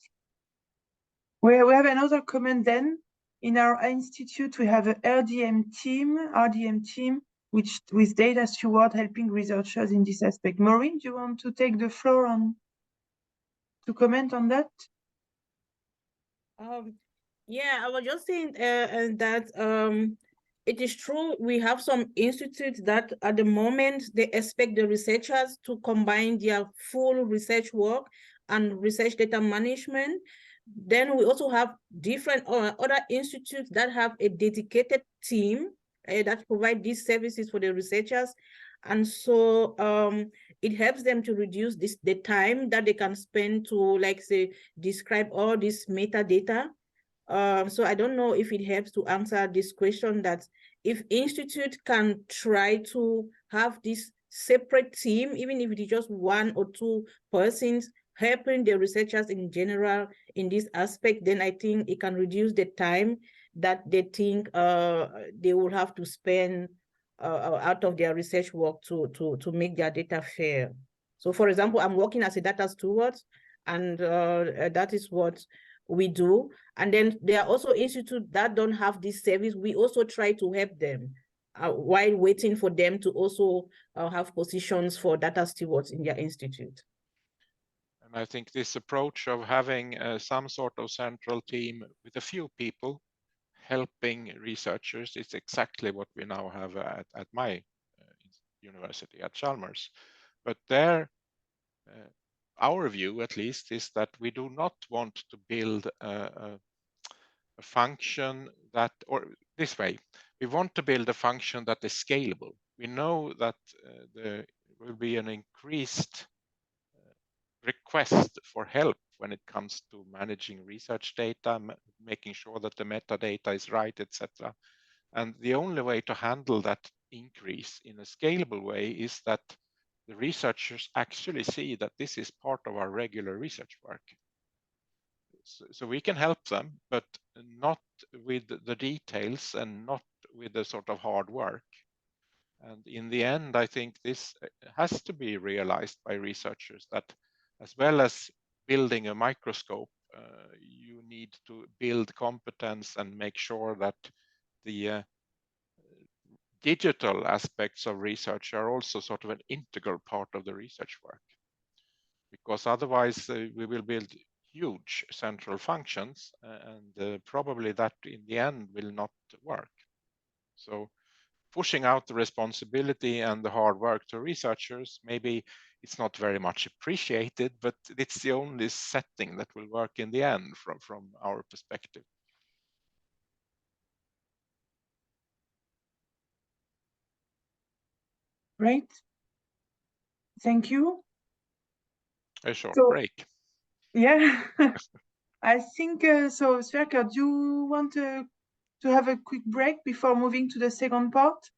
We have another comment then. In our institute, we have a RDM team, which with data steward helping researchers in this aspect. Maureen, do you want to take the floor to comment on that? Yeah, I was just saying that it is true we have some institutes that at the moment they expect the researchers to combine their full research work and research data management. Then we also have different other institutes that have a dedicated team that provide these services for the researchers. And so it helps them to reduce the time that they can spend to, like, say, describe all this metadata. So I don't know if it helps to answer this question, that if institute can try to have this separate team, even if it is just 1 or 2 persons helping the researchers in general in this aspect, then I think it can reduce the time that they think they will have to spend out of their research work to make their data fair. So for example, I'm working as a data steward, and that is what we do. And then there are also institutes that don't have this service. We also try to help them while waiting for them to also have positions for data stewards in their institute. And I think this approach of having some sort of central team with a few people helping researchers is exactly what we now have at my university, at Chalmers. But there, our view at least is that we do not want to build a function that, or this way, we want to build a function that is scalable. We know that there will be an increased request for help when it comes to managing research data, making sure that the metadata is right, etc. And the only way to handle that increase in a scalable way is that the researchers actually see that this is part of our regular research work. So we can help them, but not with the details and not with the sort of hard work. And in the end, I think this has to be realized by researchers, that as well as building a microscope, you need to build competence and make sure that the digital aspects of research are also sort of an integral part of the research work. Because otherwise we will build huge central functions and probably that in the end will not work. So pushing out the responsibility and the hard work to researchers, maybe it's not very much appreciated, but it's the only setting that will work in the end from our perspective. Great. Thank you. A short So, break. Yeah, I think so. Sverker, do you want to have a quick break before moving to the second part?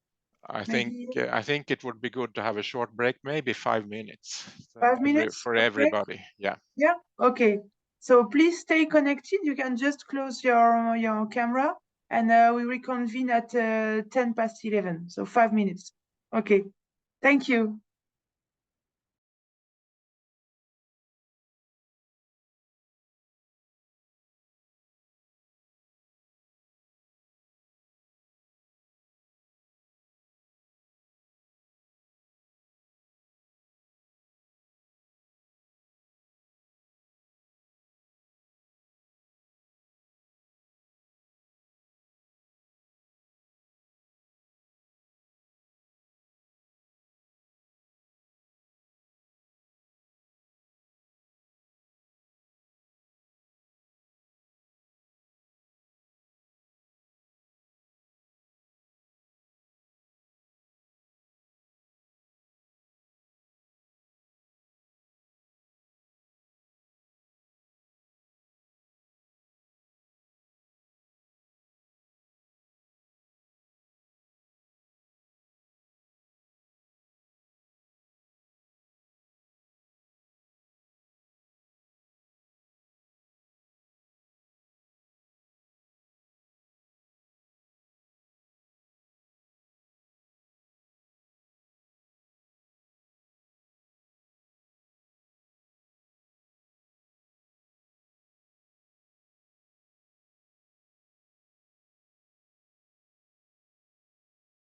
I think it would be good to have a short break, maybe 5 minutes. 5 minutes for everybody. Yeah. Yeah. Okay. So please stay connected. You can just close your camera, and we reconvene at 10 past 11. So 5 minutes. Okay. Thank you.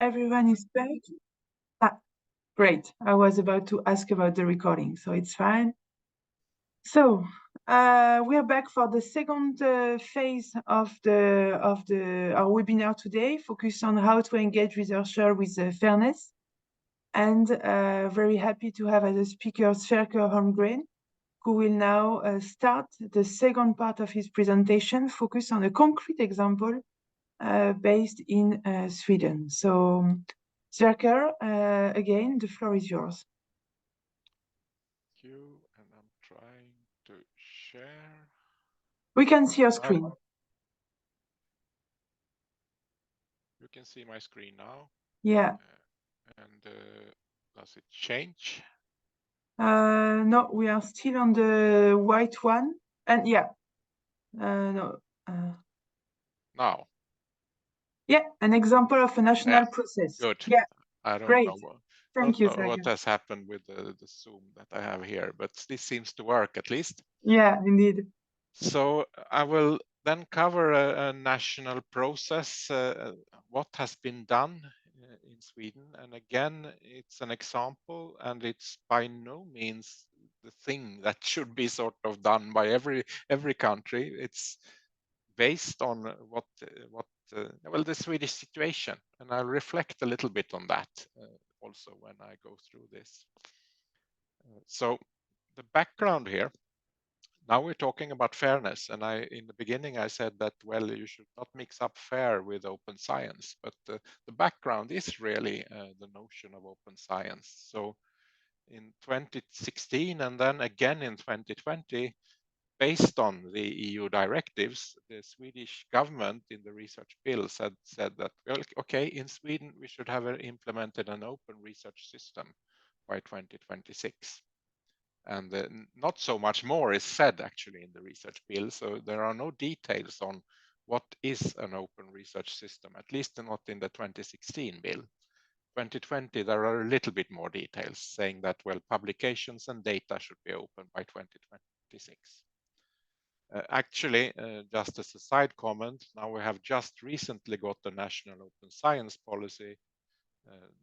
Everyone is back. Great. I was about to ask about the recording, so it's fine. So we're back for the second phase of our webinar today, focused on how to engage researchers with fairness. And very happy to have as a speaker Sverker Holmgren, who will now start the second part of his presentation, focused on a concrete example based in Sweden. So Sverker, again, the floor is yours. Thank you, and I'm trying to share. We can see your screen. You can see my screen now. Yeah. And does it change? No, we are still on the white one. And yeah, no. Now. Yeah, an example of a national process. Good. Yeah, I don't great. know Thank you, what has happened with the Zoom that I have here, but this seems to work at least. Yeah, indeed. So I will then cover a national process, what has been done in Sweden. And again, it's an example, and it's by no means the thing that should be sort of done by every country. It's based on well, the Swedish situation, and I'll reflect a little bit on that also when I go through this. So the background here. Now we're talking about fairness, and in the beginning I said that, well, you should not mix up fair with open science, but the background is really the notion of open science. So in 2016 and then again in 2020, based on the EU directives, the Swedish government in the research bill said that, well, okay, in Sweden we should have implemented an open research system by 2026. And not so much more is said actually in the research bill. So there are no details on what is an open research system, at least not in the 2016 bill. 2020, there are a little bit more details saying that, well, publications and data should be open by 2026. Actually, just as a side comment, now we have just recently got the National Open Science Policy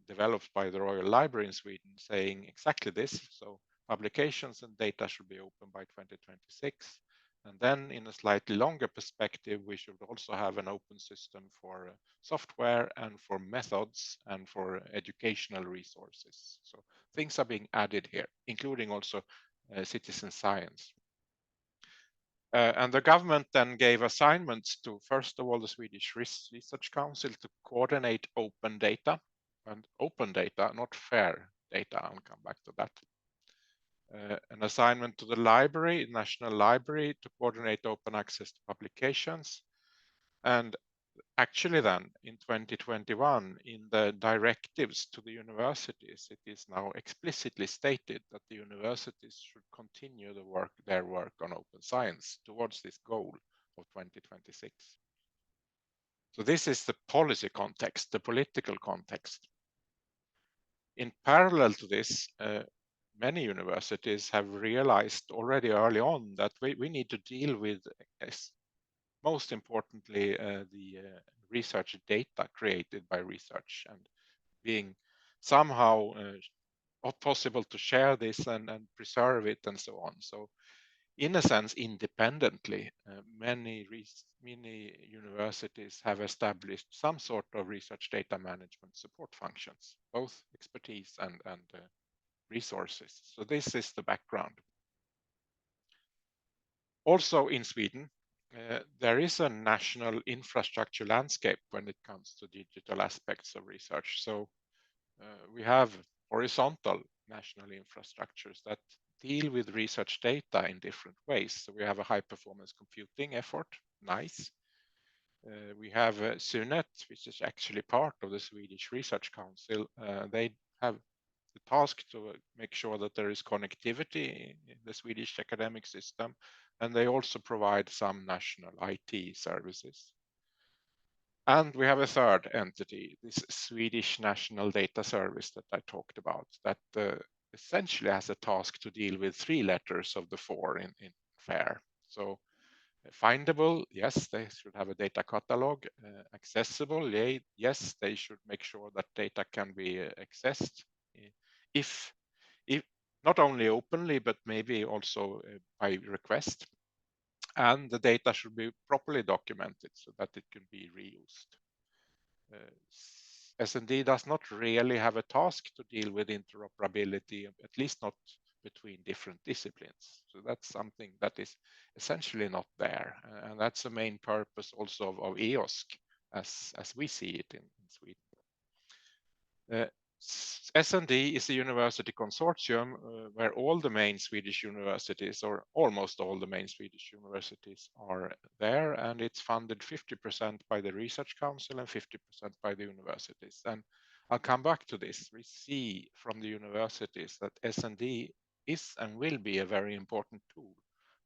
developed by the Royal Library in Sweden, saying exactly this. So publications and data should be open by 2026. And then in a slightly longer perspective, we should also have an open system for software and for methods and for educational resources. So things are being added here, including also citizen science. And the government then gave assignments to, first of all, the Swedish Research Council to coordinate open data, and open data, not fair data. I'll come back to that. An assignment to the library, National Library, to coordinate open access to publications. And actually then in 2021, in the directives to the universities, it is now explicitly stated that the universities should continue their work on open science towards this goal of 2026. So this is the policy context, the political context. In parallel to this, many universities have realized already early on that we need to deal with, most importantly, the research data created by research, and being somehow possible to share this and preserve it and so on. So in a sense, independently, many universities have established some sort of research data management support functions, both expertise and resources. So this is the background. Also in Sweden, there is a national infrastructure landscape when it comes to digital aspects of research. So we have horizontal national infrastructures that deal with research data in different ways. So we have a high performance computing effort, NICE. We have SUNET, which is actually part of the Swedish Research Council. They have the task to make sure that there is connectivity in the Swedish academic system, and they also provide some national IT services. And we have a third entity, this Swedish National Data Service that I talked about, that essentially has a task to deal with 3 letters of the 4 in FAIR. So findable, yes, they should have a data catalog. Accessible, yes, they should make sure that data can be accessed, if not only openly, but maybe also by request. And the data should be properly documented so that it can be reused. S&D does not really have a task to deal with interoperability, at least not between different disciplines. So that's something that is essentially not there. And that's the main purpose also of EOSC as we see it in Sweden. S&D is a university consortium where all the main Swedish universities, or almost all the main Swedish universities, are there, and it's funded 50% by the Research Council and 50% by the universities. And I'll come back to this. We see from the universities that S&D is and will be a very important tool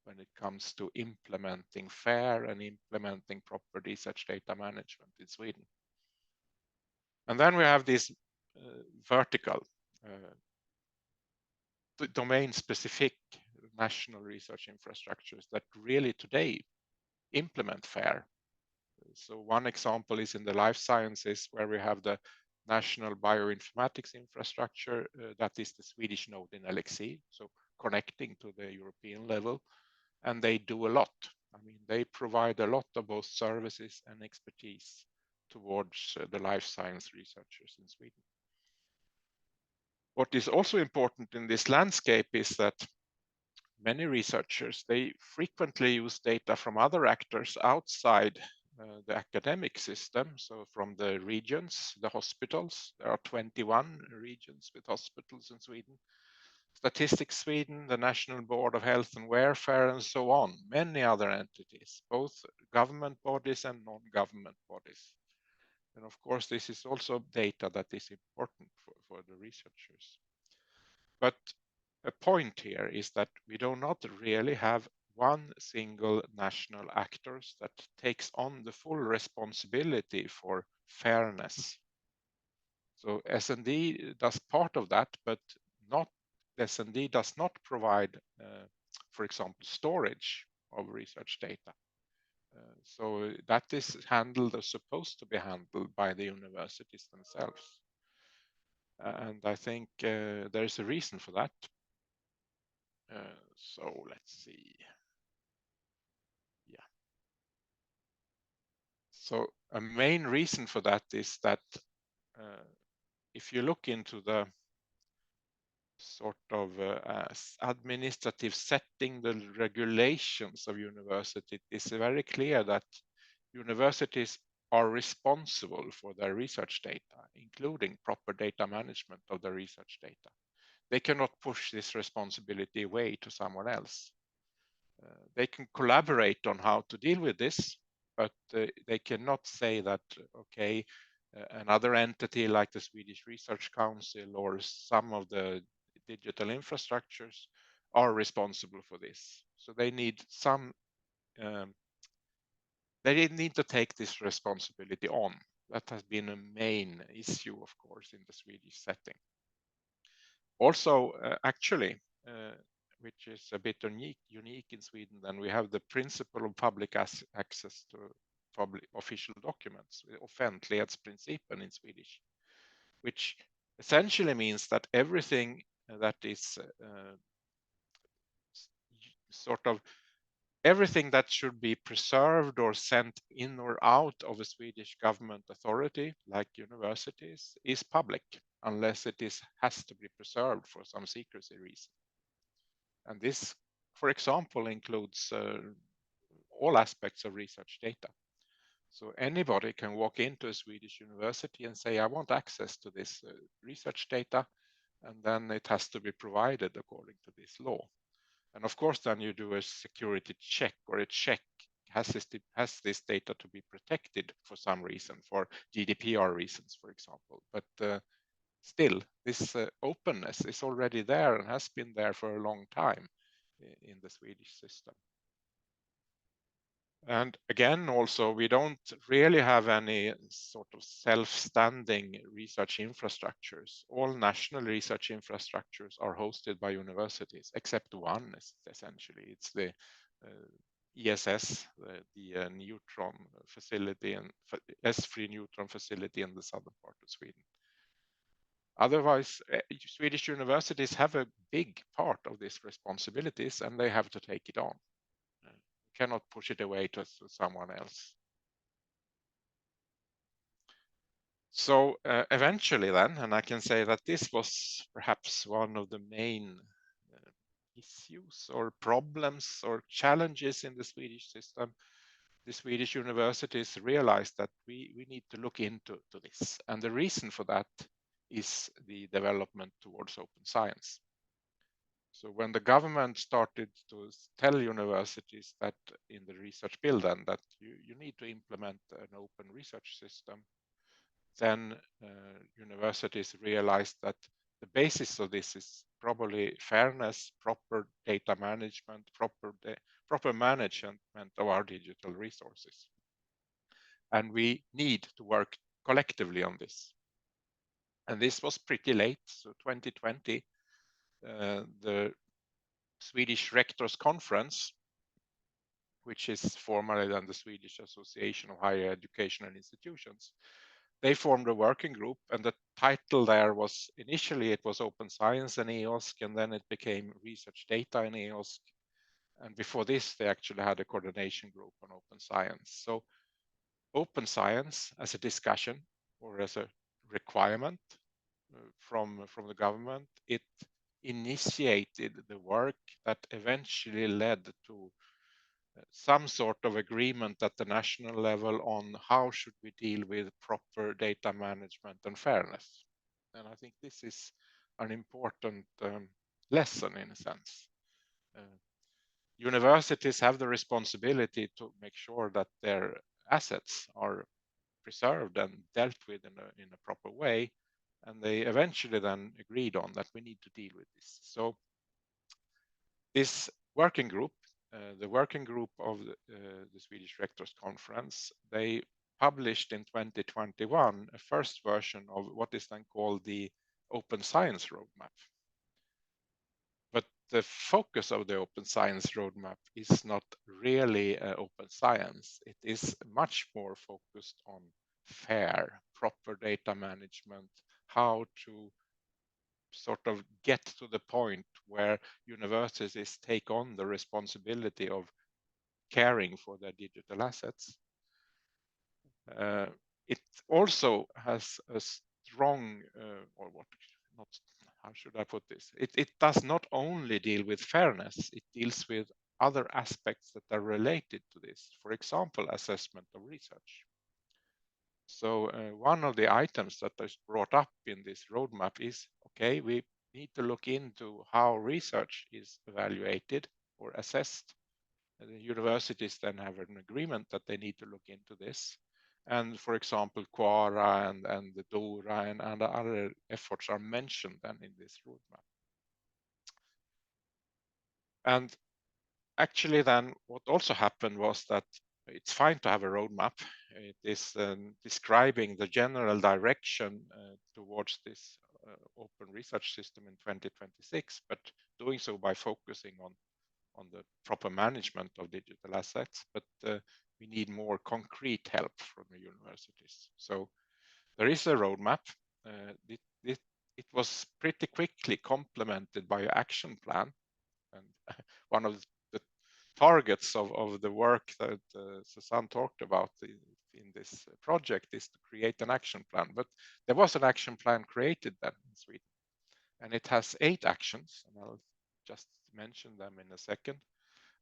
when it comes to implementing FAIR and implementing proper research data management in Sweden. And then we have this vertical, domain-specific national research infrastructures that really today implement FAIR. So one example is in the life sciences, where we have the national bioinformatics infrastructure, that is the Swedish node in LXC, so connecting to the European level, and they do a lot. I mean, they provide a lot of both services and expertise towards the life science researchers in Sweden. What is also important in this landscape is that many researchers, they frequently use data from other actors outside the academic system. So from the regions, the hospitals, there are 21 regions with hospitals in Sweden. Statistics Sweden, the National Board of Health and Welfare, and so on. Many other entities, both government bodies and non-government bodies. And of course, this is also data that is important for the researchers. But a point here is that we do not really have one single national actor that takes on the full responsibility for fairness. So S&D does part of that, but not S&D does not provide, for example, storage of research data. So that is handled or supposed to be handled by the universities themselves. And I think there is a reason for that. So let's see. Yeah. So a main reason for that is that if you look into the sort of administrative setting, the regulations of university, it's very clear that universities are responsible for their research data, including proper data management of the research data. They cannot push this responsibility away to someone else. They can collaborate on how to deal with this, but they cannot say that, okay, another entity like the Swedish Research Council or some of the digital infrastructures are responsible for this. So they need some, they need to take this responsibility on. That has been a main issue, of course, in the Swedish setting. Also, actually, which is a bit unique in Sweden, then we have the principle of public access to public official documents, offentlighetsprincipen in Swedish, which essentially means that everything that is sort of everything that should be preserved or sent in or out of a Swedish government authority, like universities, is public, unless it has to be preserved for some secrecy reason. And this, for example, includes all aspects of research data. So anybody can walk into a Swedish university and say, I want access to this research data, and then it has to be provided according to this law. And of course, then you do a security check or a check, has this data to be protected for some reason, for GDPR reasons, for example. But still, this openness is already there and has been there for a long time in the Swedish system. And again, also, we don't really have any sort of self-standing research infrastructures. All national research infrastructures are hosted by universities, except one, essentially. It's the ESS, the neutron facility, and S-free neutron facility in the southern part of Sweden. Otherwise, Swedish universities have a big part of these responsibilities, and they have to take it on. Cannot push it away to someone else. So eventually then, and I can say that this was perhaps one of the main issues or problems or challenges in the Swedish system, the Swedish universities realized that we need to look into this. And the reason for that is the development towards open science. So when the government started to tell universities that in the research bill then that you need to implement an open research system, then universities realized that the basis of this is probably fairness, proper data management, proper management of our digital resources. And we need to work collectively on this. And this was pretty late, so 2020. The Swedish Rectors Conference, which is formally then the Swedish Association of Higher Education and Institutions, they formed a working group, and the title there was, initially it was Open Science and EOSC, and then it became Research Data and EOSC. And before this, they actually had a coordination group on open science. So open science as a discussion or as a requirement from the government, it initiated the work that eventually led to some sort of agreement at the national level on how should we deal with proper data management and fairness. And I think this is an important lesson in a sense. Universities have the responsibility to make sure that their assets are preserved and dealt with in a proper way. And they eventually then agreed on that we need to deal with this. So this working group, the working group of the Swedish Rectors Conference, they published in 2021 a first version of what is then called the Open Science Roadmap. But the focus of the Open Science Roadmap is not really open science. It is much more focused on FAIR, proper data management, how to sort of get to the point where universities take on the responsibility of caring for their digital assets. It also has a strong, or what, not, how should I put this? It does not only deal with fairness, it deals with other aspects that are related to this. For example, assessment of research. So one of the items that is brought up in this roadmap is, okay, we need to look into how research is evaluated or assessed. The universities then have an agreement that they need to look into this. And for example, Quora and the DORA and other efforts are mentioned then in this roadmap. And actually then what also happened was that it's fine to have a roadmap. It is describing the general direction towards this open research system in 2026, but doing so by focusing on the proper management of digital assets. But we need more concrete help from the universities. So there is a roadmap. It was pretty quickly complemented by an action plan. And one of the targets of the work that Susanne talked about in this project is to create an action plan. But there was an action plan created then in Sweden. And it has 8 actions, and I'll just mention them in a second.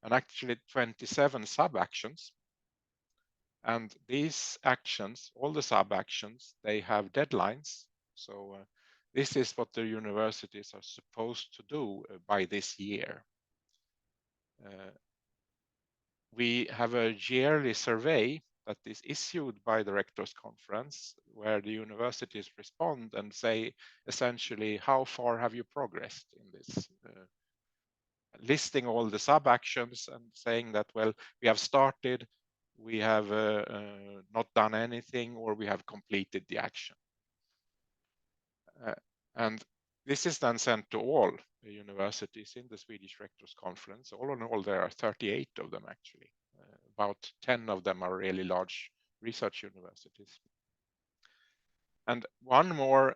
And actually 27 sub-actions. And these actions, all the sub-actions, they have deadlines. So this is what the universities are supposed to do by this year. We have a yearly survey that is issued by the Rectors Conference, where the universities respond and say, essentially, how far have you progressed in this? Listing all the sub-actions and saying that, well, we have started, we have not done anything, or we have completed the action. And this is then sent to all the universities in the Swedish Rectors Conference. All in all, there are 38 of them, actually. About 10 of them are really large research universities. And one more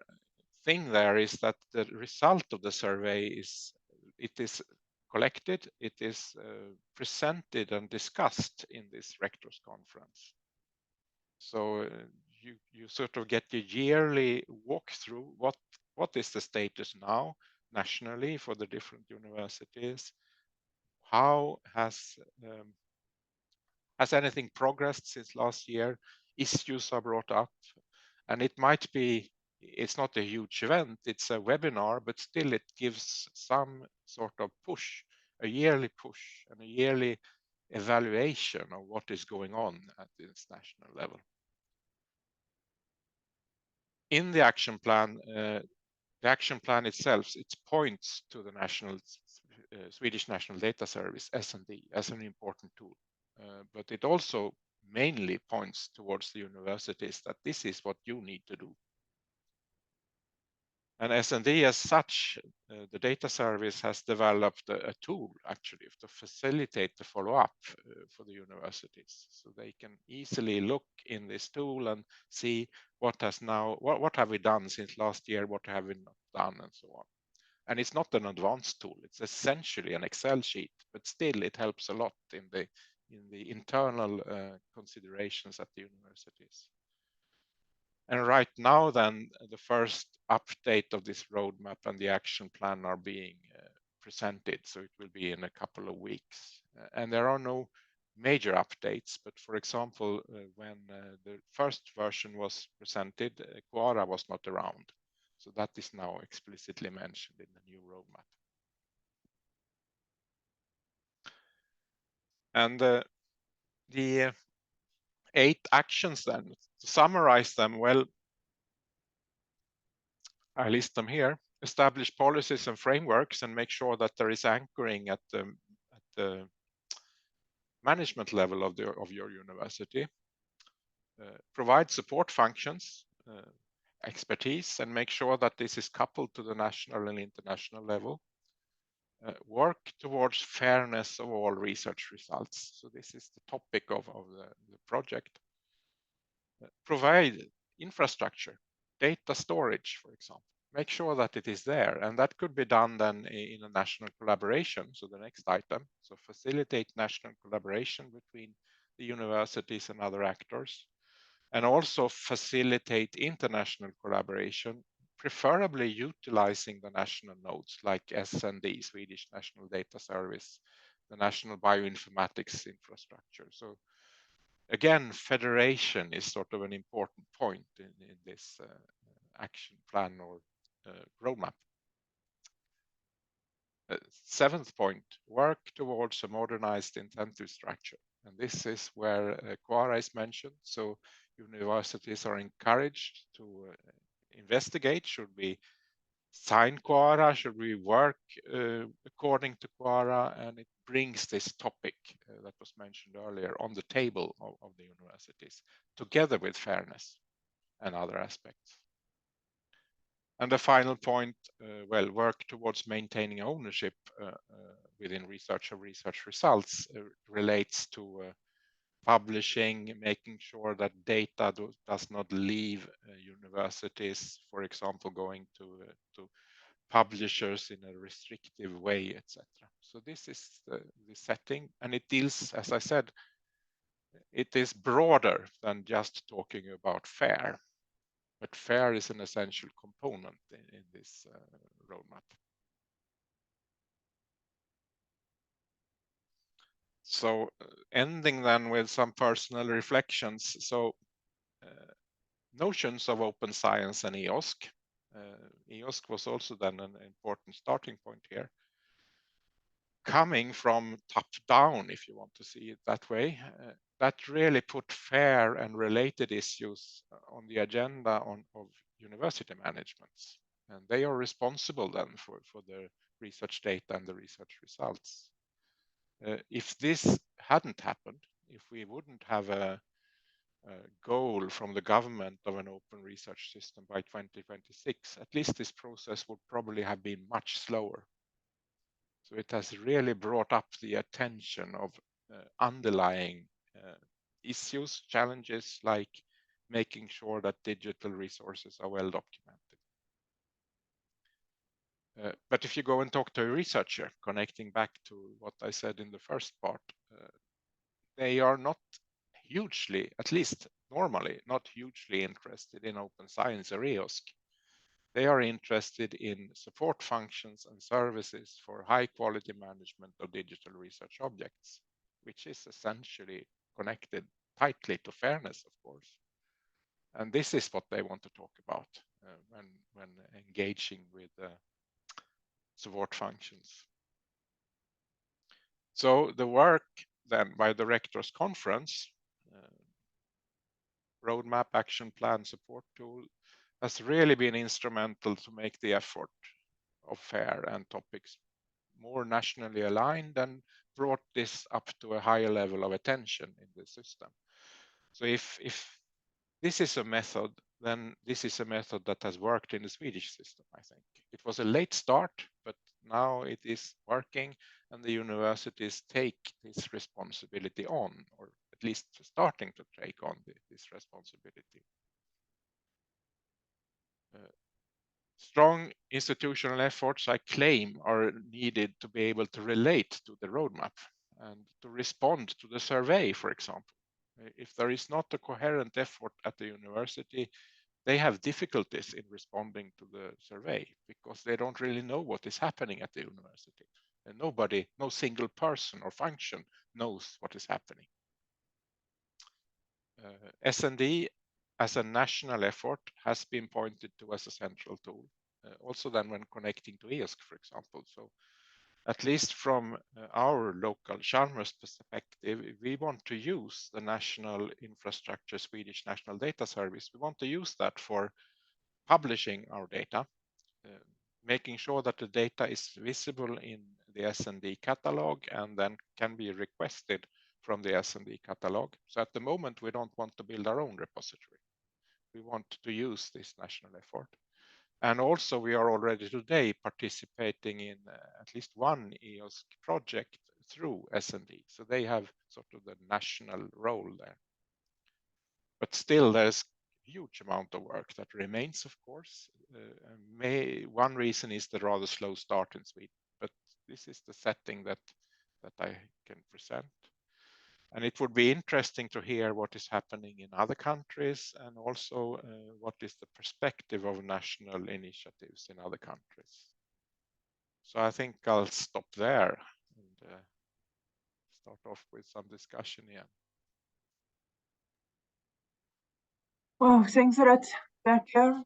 thing there is that the result of the survey is, it is collected, it is presented and discussed in this Rectors Conference. So you sort of get a yearly walkthrough. What is the status now nationally for the different universities? How has anything progressed since last year? Issues are brought up, and it might be, it's not a huge event, it's a webinar, but still it gives some sort of push, a yearly push and a yearly evaluation of what is going on at this national level. In the action plan itself, it points to the Swedish National Data Service, S&D, as an important tool. But it also mainly points towards the universities that this is what you need to do. And S&D as such, the data service has developed a tool actually to facilitate the follow-up for the universities. So they can easily look in this tool and see what have we done since last year, what have we not done, and so on. And it's not an advanced tool, it's essentially an Excel sheet, but still it helps a lot in the internal considerations at the universities. And right now then, the first update of this roadmap and the action plan are being presented, so it will be in a couple of weeks. And there are no major updates, but for example, when the first version was presented, Quora was not around. So that is now explicitly mentioned in the new roadmap. And the 8 actions then, to summarize them, well, I list them here. Establish policies and frameworks and make sure that there is anchoring at the management level of your university. Provide support functions, expertise, and make sure that this is coupled to the national and international level. work towards fairness of all research results. So this is the topic of the project. Provide infrastructure, data storage, for example. Make sure that it is there, and that could be done then in a national collaboration. So the next item, so facilitate national collaboration between the universities and other actors, and also facilitate international collaboration, preferably utilizing the national nodes like SND, Swedish National Data Service, the National Bioinformatics Infrastructure. So again, federation is sort of an important point in this action plan or roadmap. Seventh point, work towards a modernized incentive structure. And this is where QARA is mentioned. So universities are encouraged to investigate, should we sign QARA, should we work according to QARA, and it brings this topic that was mentioned earlier on the table of the universities, together with fairness and other aspects. And the final point, well, work towards maintaining ownership within research of research results relates to publishing, making sure that data does not leave universities, for example, going to publishers in a restrictive way, etc. So this is the setting, and it deals, as I said, it is broader than just talking about FAIR. But FAIR is an essential component in this roadmap. So ending then with some personal reflections. So notions of open science and EOSC. EOSC was also then an important starting point here. Coming from top down, if you want to see it that way, that really put FAIR and related issues on the agenda of university managements. And they are responsible then for the research data and the research results. If this hadn't happened, if we wouldn't have a goal from the government of an open research system by 2026, at least this process would probably have been much slower. So it has really brought up the attention of underlying issues, challenges like making sure that digital resources are well documented. But if you go and talk to a researcher, connecting back to what I said in the first part, they are not hugely, at least normally, not hugely interested in open science or EOSC. They are interested in support functions and services for high quality management of digital research objects, which is essentially connected tightly to fairness, of course. And this is what they want to talk about when engaging with support functions. So the work then by the Rectors Conference, roadmap, action plan, support tool, has really been instrumental to make the effort of FAIR and topics more nationally aligned and brought this up to a higher level of attention in the system. So if this is a method, then this is a method that has worked in the Swedish system, I think. It was a late start, but now it is working, and the universities take this responsibility on, or at least starting to take on this responsibility. Strong institutional efforts, I claim, are needed to be able to relate to the roadmap and to respond to the survey, for example. If there is not a coherent effort at the university, they have difficulties in responding to the survey because they don't really know what is happening at the university. And nobody, no single person or function knows what is happening. S&D as a national effort has been pointed to as a central tool. Also then when connecting to EOSC, for example. So at least from our local Chalmers perspective, we want to use the national infrastructure, Swedish National Data Service. We want to use that for publishing our data, making sure that the data is visible in the S&D catalog and then can be requested from the S&D catalog. So at the moment, we don't want to build our own repository. We want to use this national effort. And also we are already today participating in at least one EOSC project through S&D. So they have sort of the national role there. But still there's a huge amount of work that remains, of course. One reason is the rather slow start in Sweden, but this is the setting that I can present. And it would be interesting to hear what is happening in other countries, and also what is the perspective of national initiatives in other countries. So I think I'll stop there and start off with some discussion here. Well, thanks a lot, Berker.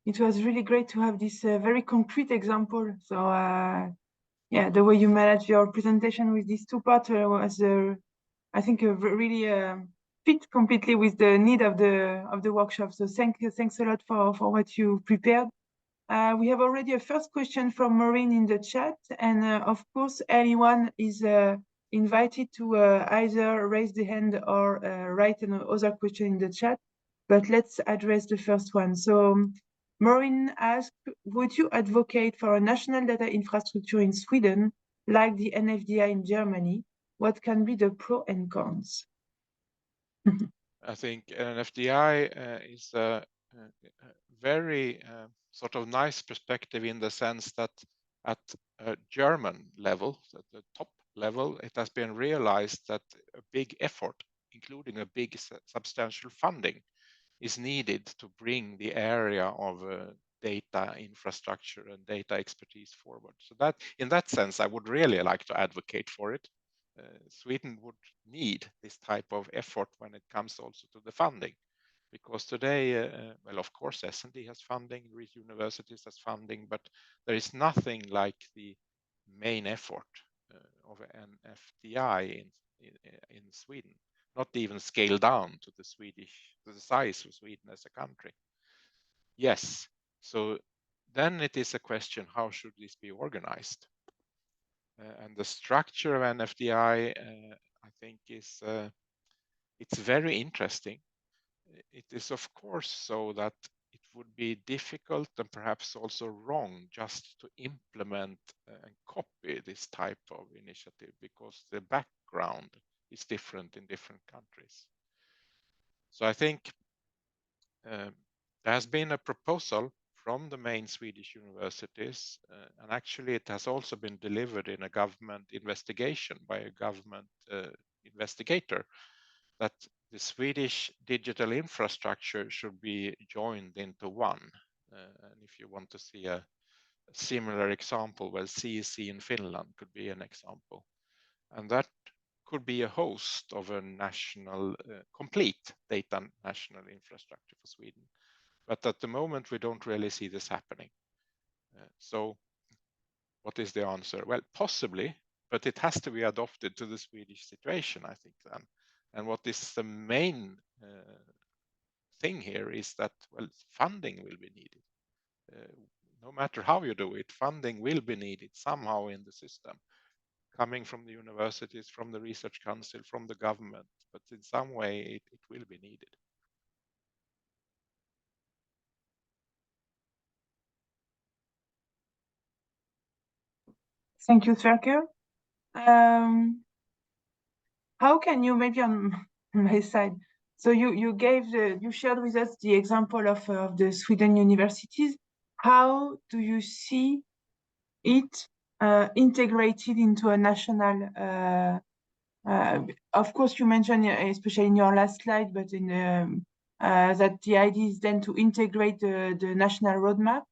It was really great to have this very concrete example. So yeah, the way you managed your presentation with these two parts was, I think, really fit completely with the need of the workshop. So thanks a lot for what you prepared. We have already a first question from Maureen in the chat, and of course, anyone is invited to either raise the hand or write another question in the chat. But let's address the first one. So Maureen asked, would you advocate for a national data infrastructure in Sweden, like the NFDI in Germany? What can be the pros and cons? I think NFDI is a very sort of nice perspective in the sense that at a German level, at the top level, it has been realized that a big effort, including a big substantial funding, is needed to bring the area of data infrastructure and data expertise forward. So that, in that sense, I would really like to advocate for it. Sweden would need this type of effort when it comes also to the funding, because today, well, of course, S&D has funding, REA universities has funding, but there is nothing like the main effort of an FDI in Sweden, not even scaled down to the size of Sweden as a country. Yes, so then it is a question, how should this be organized? And the structure of an FDI, I think, is it's very interesting. It is, of course, so that it would be difficult and perhaps also wrong just to implement and copy this type of initiative, because the background is different in different countries. So I think there has been a proposal from the main Swedish universities, and actually it has also been delivered in a government investigation by a government investigator, that the Swedish digital infrastructure should be joined into one. And if you want to see a similar example, well, CEC in Finland could be an example. And that could be a host of a national, complete data national infrastructure for Sweden. But at the moment, we don't really see this happening. So what is the answer? Well, possibly, but it has to be adopted to the Swedish situation, I think, then. And what is the main thing here is that, well, funding will be needed. No matter how you do it, funding will be needed somehow in the system, coming from the universities, from the research council, from the government, but in some way it will be needed. Thank you, Sverker. How can you, maybe on my side, so you shared with us the example of the Sweden universities. How do you see it integrated into a national? Of course, you mentioned, especially in your last slide, but in that the idea is then to integrate the national roadmap.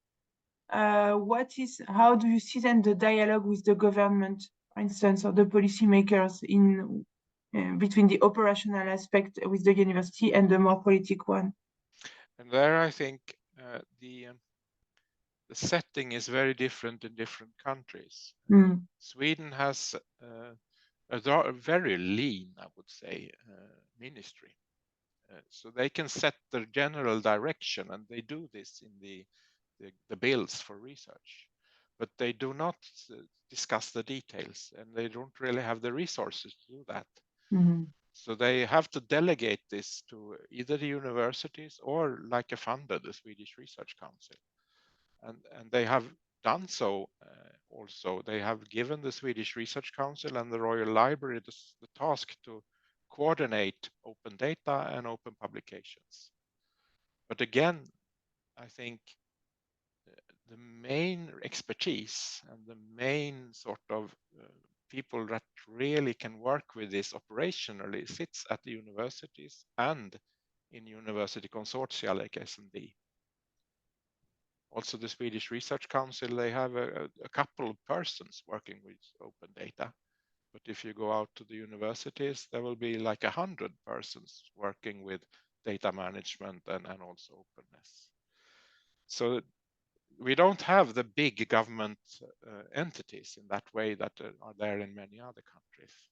How do you see then the dialogue with the government, for instance, or the policymakers in between the operational aspect with the university and the more political one? And there, I think the setting is very different in different countries. Sweden has a very lean, I would say, ministry. So they can set the general direction, and they do this in the bills for research, but they do not discuss the details, and they don't really have the resources to do that. So they have to delegate this to either the universities or, like a funder, the Swedish Research Council. And they have done so also. They have given the Swedish Research Council and the Royal Library the task to coordinate open data and open publications. But again, I think the main expertise and the main sort of people that really can work with this operationally sits at the universities and in university consortia like S&D. Also, the Swedish Research Council, they have a couple of persons working with open data. But if you go out to the universities, there will be like 100 persons working with data management and also openness. So we don't have the big government entities in that way that are there in many other countries.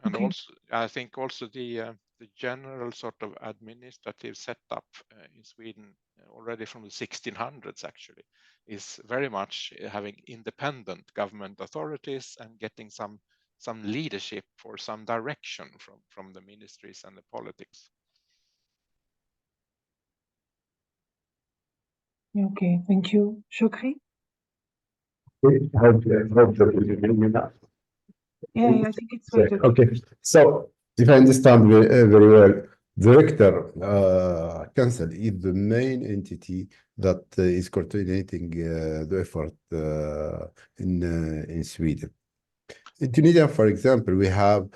And Okay. also, I think also the general sort of administrative setup in Sweden already from the 1600s actually is very much having independent government authorities and getting some leadership or some direction from the ministries and the politics. Okay, thank you. Shukri? Yeah, I think it's right. Okay, so if I understand very well, the Rector Council is the main entity that is coordinating the effort in Sweden. In Tunisia, for example, we have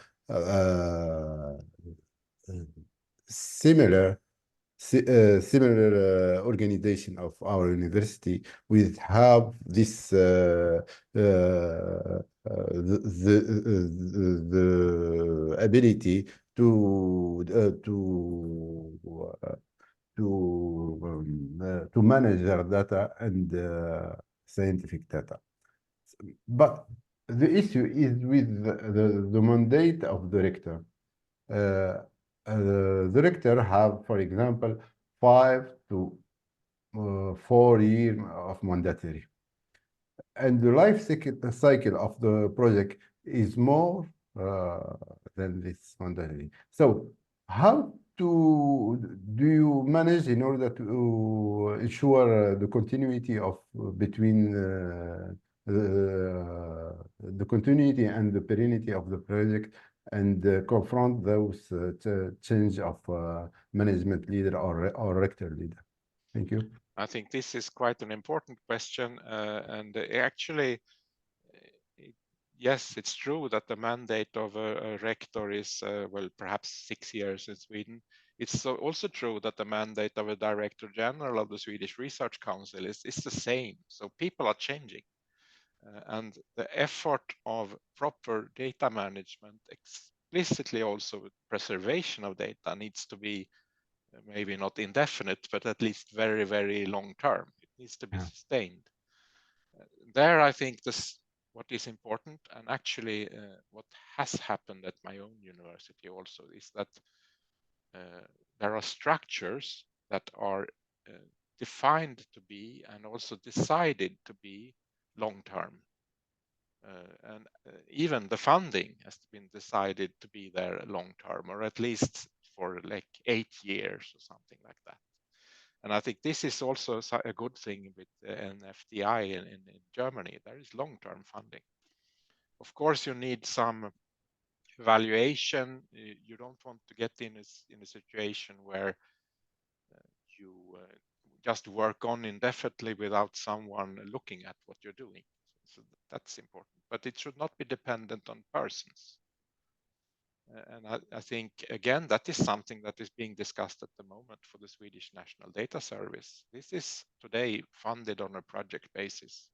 similar organization of our university. We have this the ability to manage their data and scientific data. But the issue is with the mandate of the rector. The rector have, for example, 5 to 4 years of mandatory. And the life cycle of the project is more than this mandatory. So how do you manage in order to ensure the continuity of between the continuity and the perennity of the project and confront those change of management leader or rector leader? Thank you. I think this is quite an important question, and actually, yes, it's true that the mandate of a rector is, well, perhaps 6 years in Sweden. It's also true that the mandate of a director general of the Swedish Research Council is the same. So people are changing. And the effort of proper data management, explicitly also preservation of data, needs to be maybe not indefinite, but at least very, very long term. It needs to be sustained. There, I think what is important, and actually what has happened at my own university also, is that there are structures that are defined to be and also decided to be long term. And even the funding has been decided to be there long term, or at least for like 8 years or something like that. And I think this is also a good thing with NFDI in Germany. There is long-term funding. Of course, you need some evaluation. You don't want to get in a situation where you just work on indefinitely without someone looking at what you're doing. So that's important, but it should not be dependent on persons. And I think, again, that is something that is being discussed at the moment for the Swedish National Data Service. This is today funded on a project basis,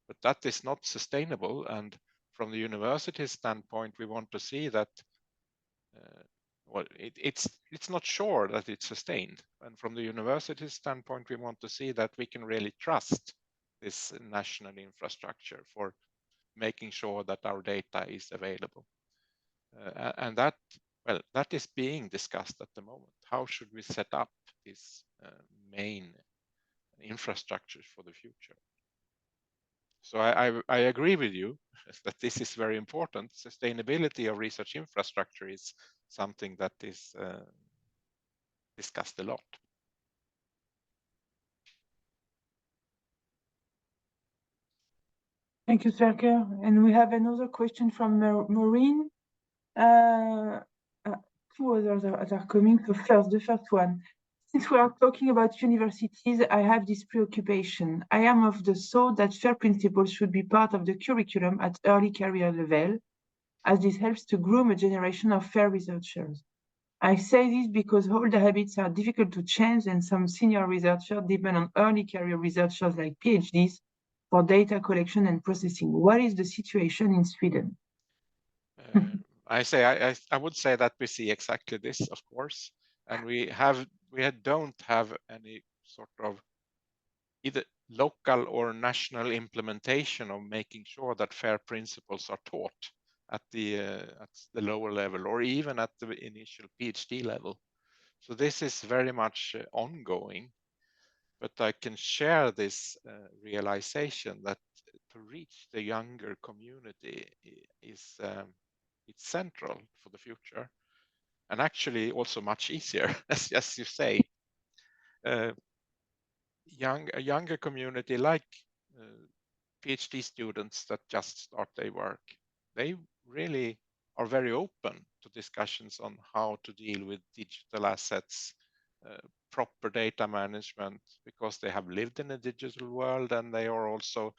but that is not sustainable. And from the university standpoint, we want to see that, well, it's not sure that it's sustained. And from the university standpoint, we want to see that we can really trust this national infrastructure for making sure that our data is available. And that is being discussed at the moment. How should we set up these main infrastructures for the future? So I agree with you that this is very important. Sustainability of research infrastructure is something that is discussed a lot. Thank you, Sverker. And we have another question from Maureen. Two others are coming. So first, the first one. Since we are talking about universities, I have this preoccupation. I am of the thought that FAIR principles should be part of the curriculum at early career level, as this helps to groom a generation of FAIR researchers. I say this because older habits are difficult to change, and some senior researchers depend on early career researchers like PhDs for data collection and processing. What is the situation in Sweden? I would say that we see exactly this, of course, and we don't have any sort of either local or national implementation of making sure that FAIR principles are taught at the lower level or even at the initial PhD level. So this is very much ongoing, but I can share this realization that to reach the younger community is it's central for the future, and actually also much easier, as you say. A younger community like PhD students that just start their work, they really are very open to discussions on how to deal with digital assets, proper data management, because they have lived in a digital world and they are also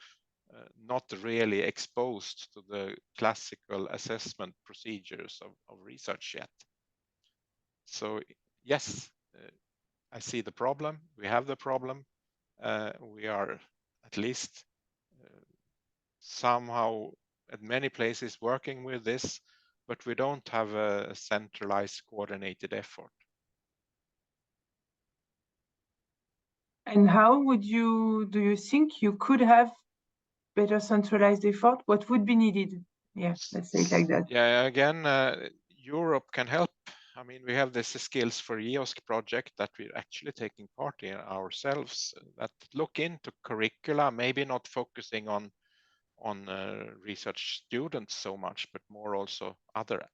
not really exposed to the classical assessment procedures of research yet. So yes, I see the problem. We have the problem. We are at least somehow at many places working with this, but we don't have a centralized coordinated effort. And how do you think you could have better centralized effort? What would be needed? Yeah, let's say it like that. Yeah, again, Europe can help. I mean, we have this Skills for EOSC project that we're actually taking part in ourselves that look into curricula, maybe not focusing on research students so much, but more also other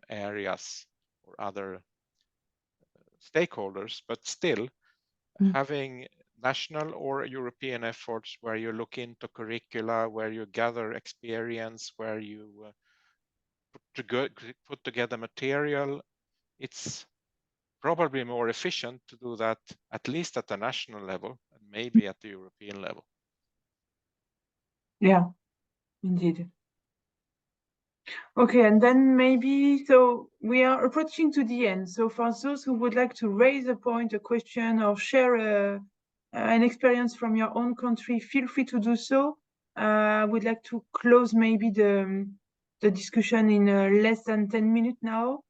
areas or other stakeholders, but still having national or European efforts where you look into curricula, where you gather experience, where you put together material. It's probably more efficient to do that at least at the national level and maybe at the European level. Yeah, indeed. Okay, and then maybe, so we are approaching to the end. So for those who would like to raise a point, a question, or share an experience from your own country, feel free to do so. I would like to close maybe the discussion in less than 10 minutes now,